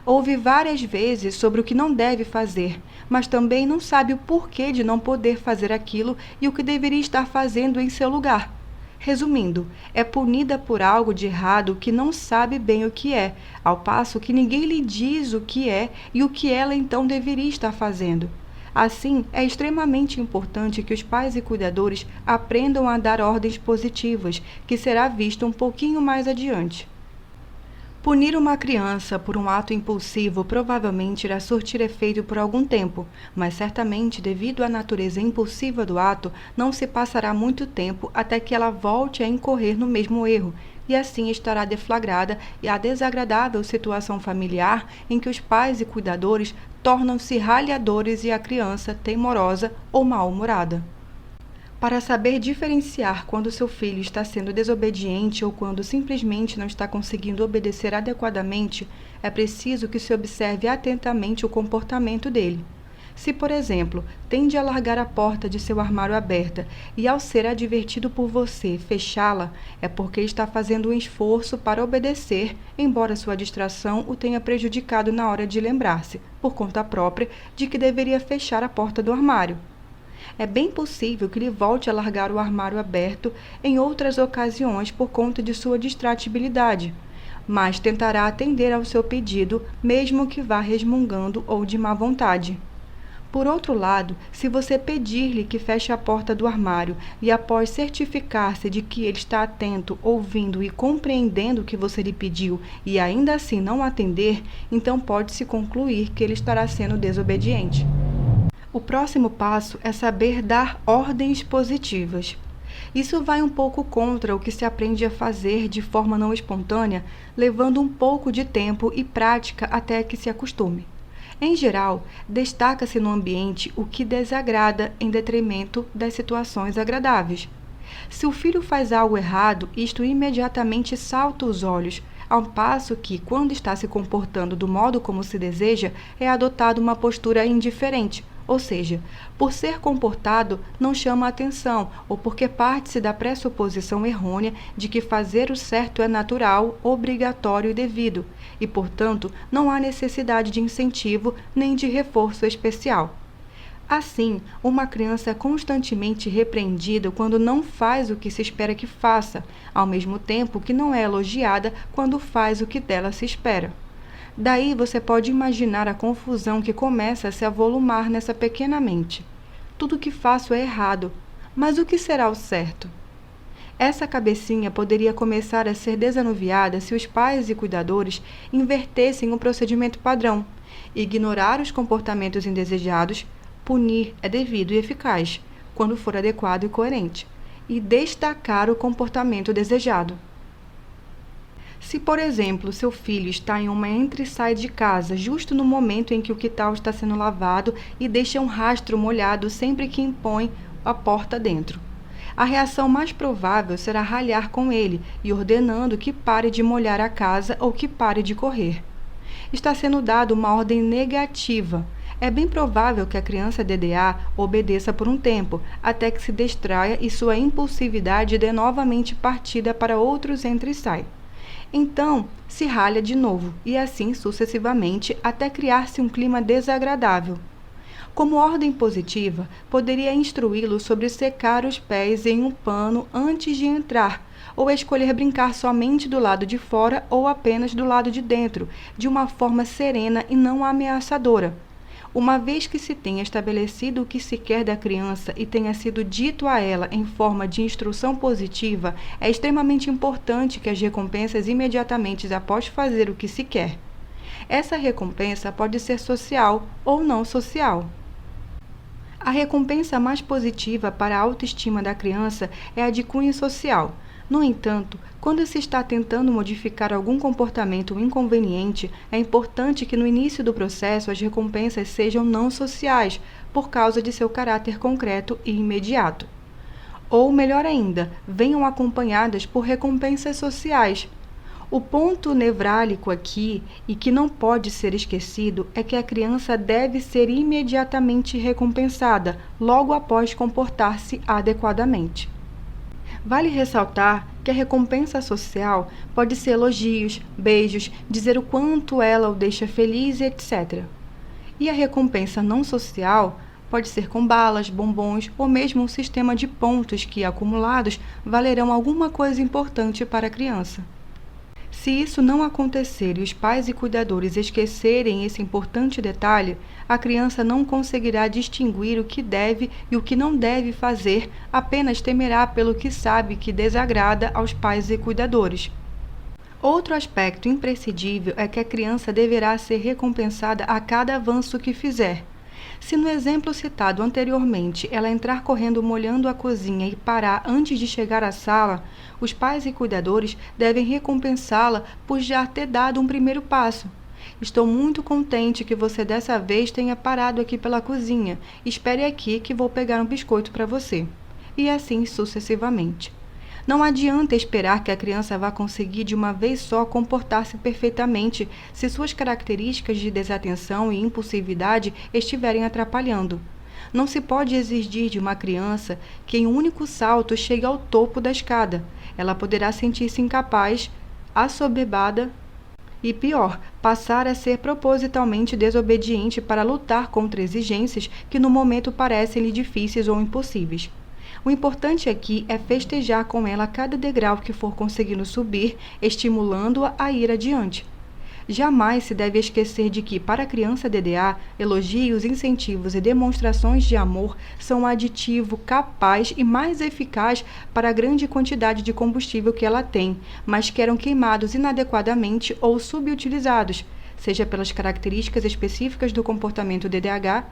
Ouve várias vezes sobre o que não deve fazer, mas também não sabe o porquê de não poder fazer aquilo e o que deveria estar fazendo em seu lugar. Resumindo, é punida por algo de errado que não sabe bem o que é, ao passo que ninguém lhe diz o que é e o que ela então deveria estar fazendo. Assim, é extremamente importante que os pais e cuidadores aprendam a dar ordens positivas, que será visto um pouquinho mais adiante. Punir uma criança por um ato impulsivo provavelmente irá surtir efeito por algum tempo, mas certamente, devido à natureza impulsiva do ato, não se passará muito tempo até que ela volte a incorrer no mesmo erro, e assim estará deflagrada a desagradável situação familiar em que os pais e cuidadores tornam-se ralhadores e a criança teimorosa ou mal-humorada. Para saber diferenciar quando seu filho está sendo desobediente ou quando simplesmente não está conseguindo obedecer adequadamente, é preciso que se observe atentamente o comportamento dele. Se, por exemplo, tende a largar a porta de seu armário aberta e, ao ser advertido por você, fechá-la, é porque está fazendo um esforço para obedecer, embora sua distração o tenha prejudicado na hora de lembrar-se, por conta própria, de que deveria fechar a porta do armário. É bem possível que ele volte a largar o armário aberto em outras ocasiões por conta de sua distratibilidade, mas tentará atender ao seu pedido, mesmo que vá resmungando ou de má vontade. Por outro lado, se você pedir-lhe que feche a porta do armário e após certificar-se de que ele está atento, ouvindo e compreendendo o que você lhe pediu e ainda assim não atender, então pode-se concluir que ele estará sendo desobediente. O próximo passo é saber dar ordens positivas. Isso vai um pouco contra o que se aprende a fazer de forma não espontânea, levando um pouco de tempo e prática até que se acostume. Em geral, destaca-se no ambiente o que desagrada em detrimento das situações agradáveis. Se o filho faz algo errado, isto imediatamente salta os olhos, ao passo que, quando está se comportando do modo como se deseja, é adotada uma postura indiferente, ou seja, por ser comportado não chama a atenção ou porque parte-se da pressuposição errônea de que fazer o certo é natural, obrigatório e devido, e, portanto, não há necessidade de incentivo nem de reforço especial. Assim, uma criança é constantemente repreendida quando não faz o que se espera que faça, ao mesmo tempo que não é elogiada quando faz o que dela se espera. Daí você pode imaginar a confusão que começa a se avolumar nessa pequena mente. Tudo o que faço é errado, mas o que será o certo? Essa cabecinha poderia começar a ser desanuviada se os pais e cuidadores invertessem o procedimento padrão, ignorar os comportamentos indesejados, punir é devido e eficaz, quando for adequado e coerente, e destacar o comportamento desejado. Se, por exemplo, seu filho está em uma entra e sai de casa justo no momento em que o quintal está sendo lavado e deixa um rastro molhado sempre que impõe a porta dentro, a reação mais provável será ralhar com ele e ordenando que pare de molhar a casa ou que pare de correr. Está sendo dada uma ordem negativa. É bem provável que a criança DDA obedeça por um tempo, até que se distraia e sua impulsividade dê novamente partida para outros entra e sai. Então, se ralha de novo, e assim sucessivamente, até criar-se um clima desagradável. Como ordem positiva, poderia instruí-lo sobre secar os pés em um pano antes de entrar, ou escolher brincar somente do lado de fora ou apenas do lado de dentro, de uma forma serena e não ameaçadora. Uma vez que se tenha estabelecido o que se quer da criança e tenha sido dito a ela em forma de instrução positiva, é extremamente importante que as recompensas imediatamente após fazer o que se quer. Essa recompensa pode ser social ou não social. A recompensa mais positiva para a autoestima da criança é a de cunho social. No entanto, quando se está tentando modificar algum comportamento inconveniente, é importante que no início do processo as recompensas sejam não sociais, por causa de seu caráter concreto e imediato. Ou, melhor ainda, venham acompanhadas por recompensas sociais. O ponto nevrálgico aqui, e que não pode ser esquecido, é que a criança deve ser imediatamente recompensada, logo após comportar-se adequadamente. Vale ressaltar que a recompensa social pode ser elogios, beijos, dizer o quanto ela o deixa feliz, etc. E a recompensa não social pode ser com balas, bombons ou mesmo um sistema de pontos que, acumulados, valerão alguma coisa importante para a criança. Se isso não acontecer e os pais e cuidadores esquecerem esse importante detalhe, a criança não conseguirá distinguir o que deve e o que não deve fazer, apenas temerá pelo que sabe que desagrada aos pais e cuidadores. Outro aspecto imprescindível é que a criança deverá ser recompensada a cada avanço que fizer. Se no exemplo citado anteriormente ela entrar correndo molhando a cozinha e parar antes de chegar à sala, os pais e cuidadores devem recompensá-la por já ter dado um primeiro passo. Estou muito contente que você dessa vez tenha parado aqui pela cozinha. Espere aqui que vou pegar um biscoito para você. E assim sucessivamente. Não adianta esperar que a criança vá conseguir de uma vez só comportar-se perfeitamente se suas características de desatenção e impulsividade estiverem atrapalhando. Não se pode exigir de uma criança que em um único salto chegue ao topo da escada. Ela poderá sentir-se incapaz, assoberbada e, pior, passar a ser propositalmente desobediente para lutar contra exigências que no momento parecem-lhe difíceis ou impossíveis. O importante aqui é festejar com ela cada degrau que for conseguindo subir, estimulando-a a ir adiante. Jamais se deve esquecer de que, para a criança DDA, elogios, incentivos e demonstrações de amor são um aditivo capaz e mais eficaz para a grande quantidade de combustível que ela tem, mas que eram queimados inadequadamente ou subutilizados, seja pelas características específicas do comportamento DDAH,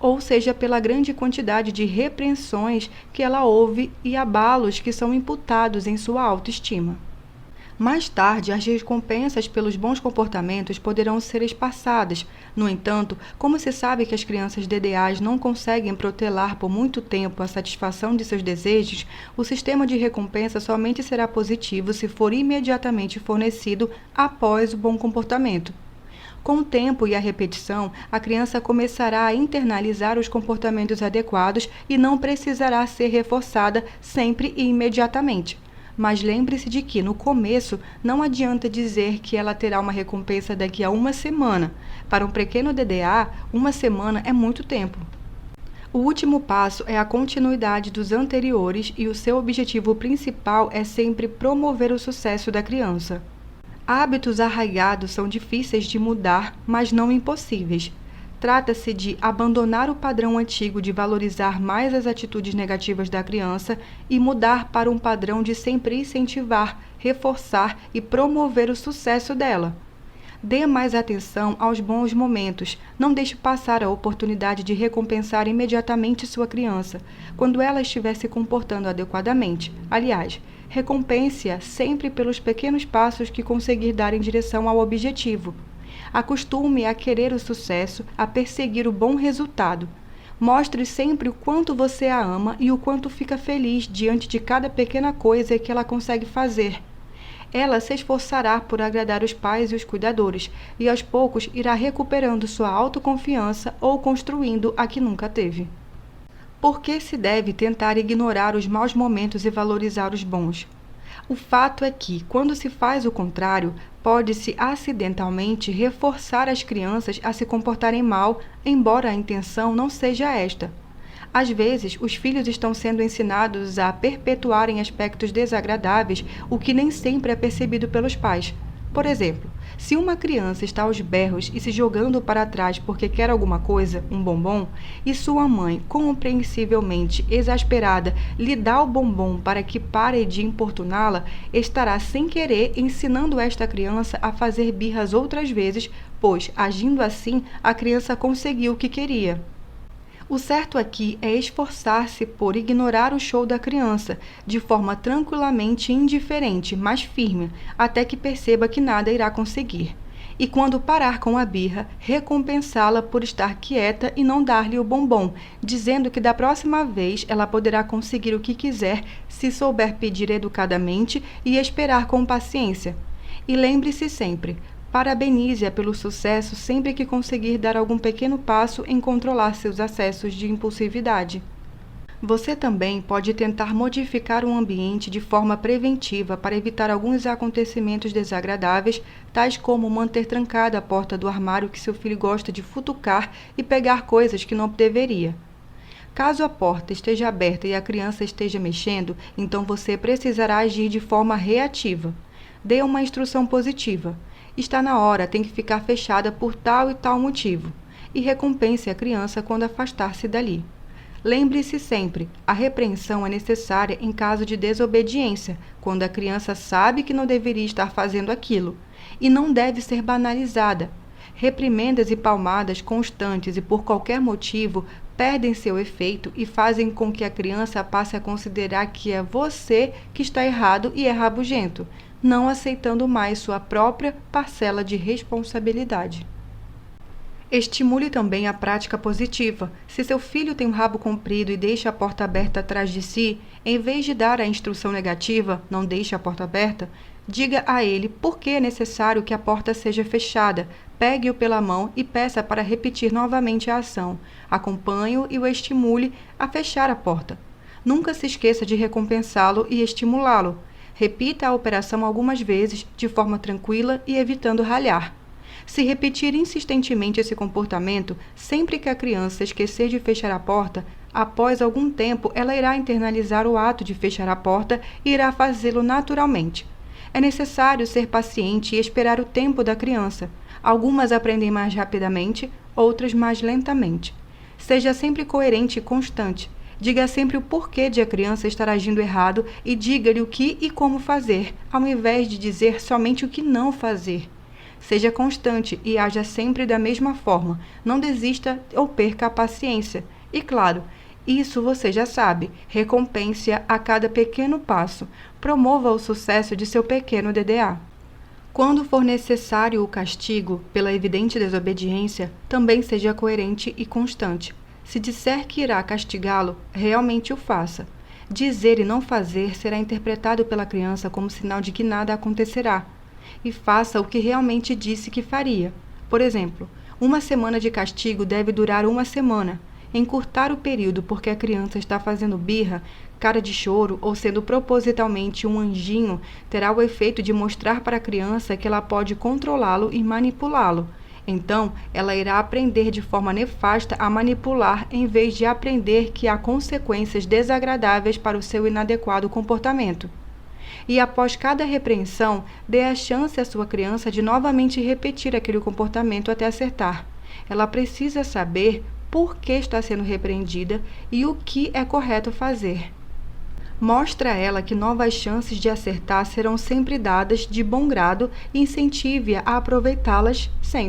ou seja pela grande quantidade de repreensões que ela ouve e abalos que são imputados em sua autoestima. Mais tarde, as recompensas pelos bons comportamentos poderão ser espaçadas. No entanto, como se sabe que as crianças DDAs não conseguem protelar por muito tempo a satisfação de seus desejos, o sistema de recompensa somente será positivo se for imediatamente fornecido após o bom comportamento. Com o tempo e a repetição, a criança começará a internalizar os comportamentos adequados e não precisará ser reforçada sempre e imediatamente. Mas lembre-se de que, no começo, não adianta dizer que ela terá uma recompensa daqui a uma semana. Para um pequeno DDA, uma semana é muito tempo. O último passo é a continuidade dos anteriores e o seu objetivo principal é sempre promover o sucesso da criança. Hábitos arraigados são difíceis de mudar, mas não impossíveis. Trata-se de abandonar o padrão antigo de valorizar mais as atitudes negativas da criança e mudar para um padrão de sempre incentivar, reforçar e promover o sucesso dela. Dê mais atenção aos bons momentos. Não deixe passar a oportunidade de recompensar imediatamente sua criança, quando ela estiver se comportando adequadamente. Aliás, recompense-a sempre pelos pequenos passos que conseguir dar em direção ao objetivo. Acostume a querer o sucesso, a perseguir o bom resultado. Mostre sempre o quanto você a ama e o quanto fica feliz diante de cada pequena coisa que ela consegue fazer. Ela se esforçará por agradar os pais e os cuidadores, e aos poucos irá recuperando sua autoconfiança ou construindo a que nunca teve. Por que se deve tentar ignorar os maus momentos e valorizar os bons? O fato é que, quando se faz o contrário, pode-se acidentalmente reforçar as crianças a se comportarem mal, embora a intenção não seja esta. Às vezes, os filhos estão sendo ensinados a perpetuarem aspectos desagradáveis, o que nem sempre é percebido pelos pais. Por exemplo, se uma criança está aos berros e se jogando para trás porque quer alguma coisa, um bombom, e sua mãe, compreensivelmente exasperada, lhe dá o bombom para que pare de importuná-la, estará sem querer ensinando esta criança a fazer birras outras vezes, pois, agindo assim, a criança conseguiu o que queria. O certo aqui é esforçar-se por ignorar o show da criança, de forma tranquilamente indiferente, mas firme, até que perceba que nada irá conseguir. E quando parar com a birra, recompensá-la por estar quieta e não dar-lhe o bombom, dizendo que da próxima vez ela poderá conseguir o que quiser se souber pedir educadamente e esperar com paciência. E lembre-se sempre: parabenize-a pelo sucesso sempre que conseguir dar algum pequeno passo em controlar seus acessos de impulsividade. Você também pode tentar modificar o ambiente de forma preventiva para evitar alguns acontecimentos desagradáveis, tais como manter trancada a porta do armário que seu filho gosta de futucar e pegar coisas que não deveria. Caso a porta esteja aberta e a criança esteja mexendo, então você precisará agir de forma reativa. Dê uma instrução positiva. Está na hora, tem que ficar fechada por tal e tal motivo. E recompense a criança quando afastar-se dali. Lembre-se sempre, a repreensão é necessária em caso de desobediência, quando a criança sabe que não deveria estar fazendo aquilo, e não deve ser banalizada. Reprimendas e palmadas constantes e por qualquer motivo perdem seu efeito e fazem com que a criança passe a considerar que é você que está errado e é rabugento, não aceitando mais sua própria parcela de responsabilidade. Estimule também a prática positiva. Se seu filho tem um rabo comprido e deixa a porta aberta atrás de si, em vez de dar a instrução negativa, não deixe a porta aberta, diga a ele por que é necessário que a porta seja fechada. Pegue-o pela mão e peça para repetir novamente a ação. Acompanhe-o e o estimule a fechar a porta. Nunca se esqueça de recompensá-lo e estimulá-lo. Repita a operação algumas vezes, de forma tranquila e evitando ralhar. Se repetir insistentemente esse comportamento, sempre que a criança esquecer de fechar a porta, após algum tempo ela irá internalizar o ato de fechar a porta e irá fazê-lo naturalmente. É necessário ser paciente e esperar o tempo da criança. Algumas aprendem mais rapidamente, outras mais lentamente. Seja sempre coerente e constante. Diga sempre o porquê de a criança estar agindo errado e diga-lhe o que e como fazer, ao invés de dizer somente o que não fazer. Seja constante e haja sempre da mesma forma. Não desista ou perca a paciência. E claro, isso você já sabe. Recompense-a a cada pequeno passo. Promova o sucesso de seu pequeno DDA. Quando for necessário o castigo pela evidente desobediência, também seja coerente e constante. Se disser que irá castigá-lo, realmente o faça. Dizer e não fazer será interpretado pela criança como sinal de que nada acontecerá. E faça o que realmente disse que faria. Por exemplo, uma semana de castigo deve durar uma semana. Encurtar o período porque a criança está fazendo birra, cara de choro ou sendo propositalmente um anjinho terá o efeito de mostrar para a criança que ela pode controlá-lo e manipulá-lo. Então, ela irá aprender de forma nefasta a manipular em vez de aprender que há consequências desagradáveis para o seu inadequado comportamento. E após cada repreensão, dê a chance à sua criança de novamente repetir aquele comportamento até acertar. Ela precisa saber por que está sendo repreendida e o que é correto fazer. Mostre a ela que novas chances de acertar serão sempre dadas de bom grado e incentive-a a aproveitá-las sempre.